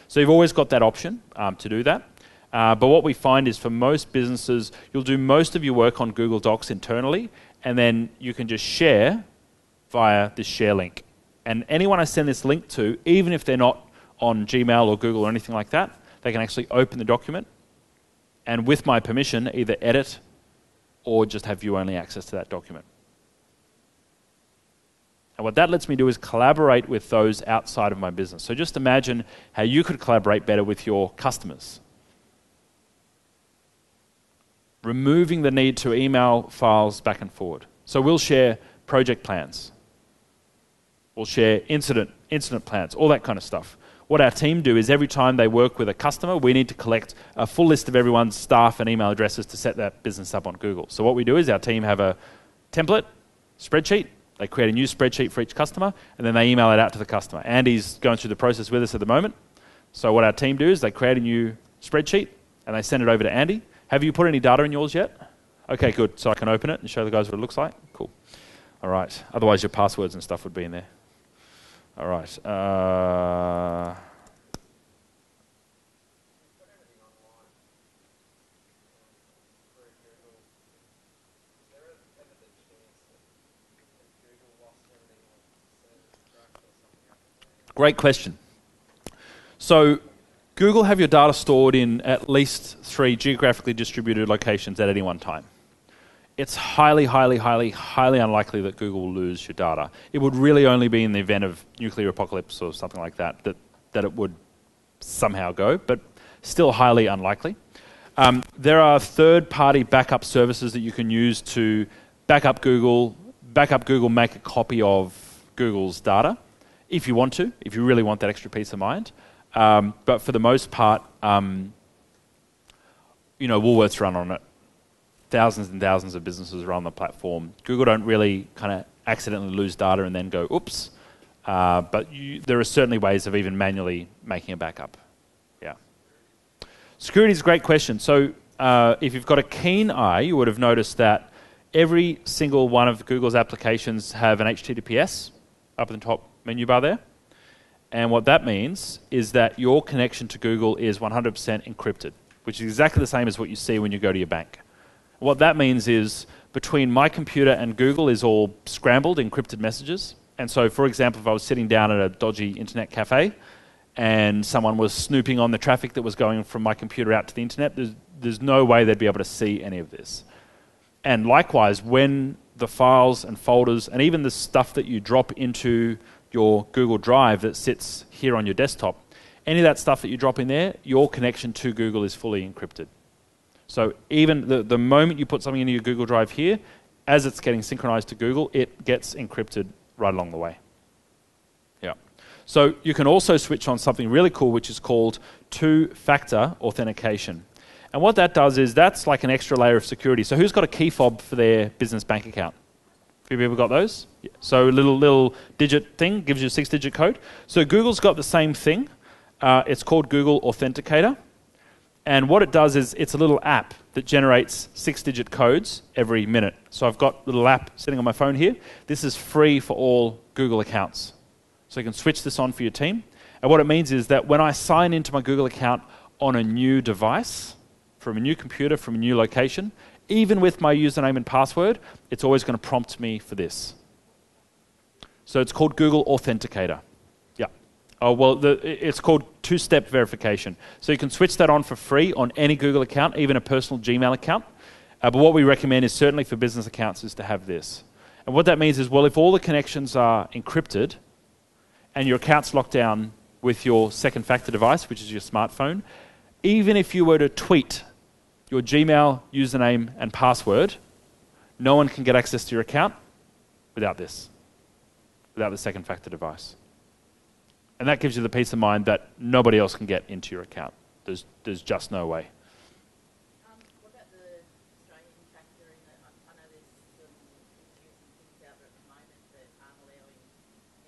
So you've always got that option to do that. But what we find is for most businesses, you'll do most of your work on Google Docs internally, and then you can just share via this share link. And anyone I send this link to, even if they're not on Gmail or Google or anything like that, they can actually open the document and with my permission either edit or just have view-only access to that document. And what that lets me do is collaborate with those outside of my business. So just imagine how you could collaborate better with your customers. Removing the need to email files back and forward. So we'll share project plans. We'll share incident plans, all that kind of stuff. What our team do is every time they work with a customer, we need to collect a full list of everyone's staff and email addresses to set that business up on Google. So what we do is our team have a template, spreadsheet. They create a new spreadsheet for each customer, and then they email it out to the customer. Andy's going through the process with us at the moment. So what our team do is they create a new spreadsheet, and they send it over to Andy. Have you put any data in yours yet? Okay, good. So I can open it and show the guys what it looks like? Cool. All right. Otherwise, your passwords and stuff would be in there. All right. Great question. So Google have your data stored in at least 3 geographically distributed locations at any one time. It's highly, highly, highly, highly unlikely that Google will lose your data. It would really only be in the event of nuclear apocalypse or something like that that it would somehow go, but still highly unlikely. There are third-party backup services that you can use to back up Google, make a copy of Google's data, if you want to, if you really want that extra peace of mind. But for the most part, Woolworths run on it. Thousands and thousands of businesses run the platform. Google don't really kind of accidentally lose data and then go, oops. But there are certainly ways of even manually making a backup. Yeah. Security is a great question. So if you've got a keen eye, you would have noticed that every single one of Google's applications have an HTTPS up in the top menu bar there. And what that means is that your connection to Google is 100% encrypted, which is exactly the same as what you see when you go to your bank. What that means is between my computer and Google is all scrambled, encrypted messages. And so, for example, if I was sitting down at a dodgy internet cafe and someone was snooping on the traffic that was going from my computer out to the internet, there's no way they'd be able to see any of this. And likewise, when the files and folders and even the stuff that you drop into your Google Drive that sits here on your desktop, any of that stuff that you drop in there, your connection to Google is fully encrypted. So even the moment you put something into your Google Drive here, as it's getting synchronized to Google, it gets encrypted right along the way. Yeah. So you can also switch on something really cool, which is called Factor Authentication. And what that does is that's like an extra layer of security. So who's got a key fob for their business bank account? Have you ever got those? Yeah. So a little digit thing gives you a 6-digit code. So Google's got the same thing. It's called Google Authenticator. And what it does is it's a little app that generates 6-digit codes every minute. So I've got a little app sitting on my phone here. This is free for all Google accounts. So you can switch this on for your team. And what it means is that when I sign into my Google account on a new device, from a new computer, from a new location, even with my username and password, it's always going to prompt me for this. So it's called Google Authenticator. Yeah. Oh, well, it's called two-step verification. So you can switch that on for free on any Google account, even a personal Gmail account. But what we recommend is certainly for business accounts is to have this. And what that means is, well, if all the connections are encrypted and your account's locked down with your second factor device, which is your smartphone, even if you were to tweet your Gmail username and password, no one can get access to your account without this, without the second factor device. And that gives you the peace of mind that nobody else can get into your account. There's just no way. What about the Australian factor in that? I know there's some confusing things out there at the moment that aren't allowing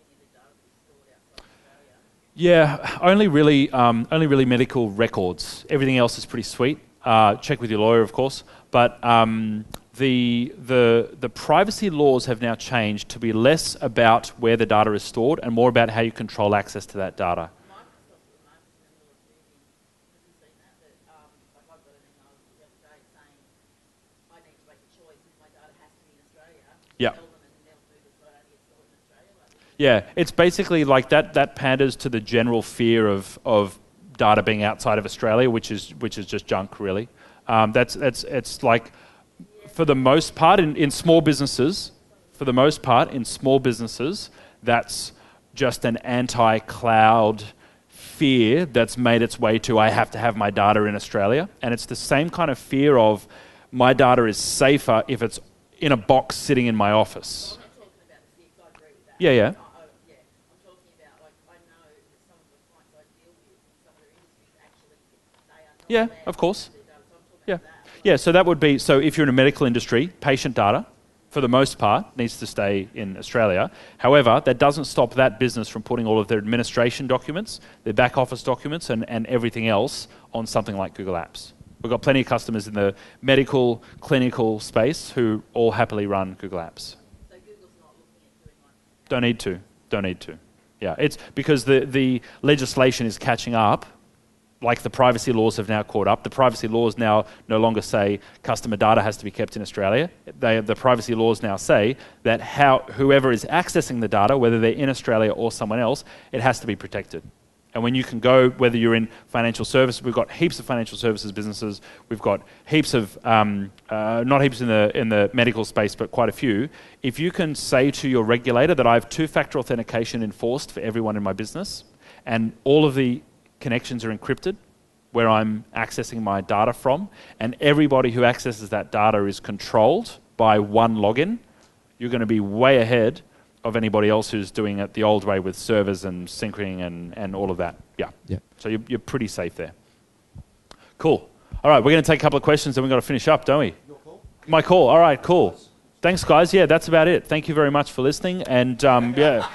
any of the data to be stored outside Australia. Yeah, only really medical records. Everything else is pretty sweet. Check with your lawyer, of course. But the privacy laws have now changed to be less about where the data is stored and more about how you control access to that data. Microsoft at the moment is in the middle of moving. Have you seen that? Like I got an email the other day saying I need to make a choice if my data has to be in Australia. Yeah. Tell them and they'll move it so I only get stored in Australia. Yeah, it's basically like that panders to the general fear of data being outside of Australia, which is just junk, really. It's like, for the most part, in small businesses, that's just an anti-cloud fear that's made its way to I have to have my data in Australia. And it's the same kind of fear of my data is safer if it's in a box sitting in my office. I'm not talking about the fear, 'cause I agree with that. Yeah. Yeah, I'm talking about, like, I know that some of the clients I deal with in some other industries actually, they are not Yeah, allowed of course. to have their data. So I'm talking Yeah. about that. Yeah, so that would be, so if you're in a medical industry, patient data, for the most part, needs to stay in Australia. However, that doesn't stop that business from putting all of their administration documents, their back office documents, and everything else on something like Google Apps. We've got plenty of customers in the medical, clinical space who all happily run Google Apps. So Google's not looking at doing one. Don't need to. Yeah, it's because the legislation is catching up. Like the privacy laws have now caught up. The privacy laws now no longer say customer data has to be kept in Australia. The privacy laws now say that whoever is accessing the data, whether they're in Australia or someone else, it has to be protected. And when you can go, whether you're in financial services, we've got heaps of financial services businesses. We've got heaps of, not heaps in the medical space, but quite a few. If you can say to your regulator that I have two-factor authentication enforced for everyone in my business, and all of the connections are encrypted, where I'm accessing my data from, and everybody who accesses that data is controlled by one login, you're going to be way ahead of anybody else who's doing it the old way with servers and syncing and all of that. Yeah. So you're pretty safe there. Cool. All right, we're going to take a couple of questions and we've got to finish up, don't we? Your call? My call. All right, cool. Thanks, guys. Yeah, that's about it. Thank you very much for listening. And yeah.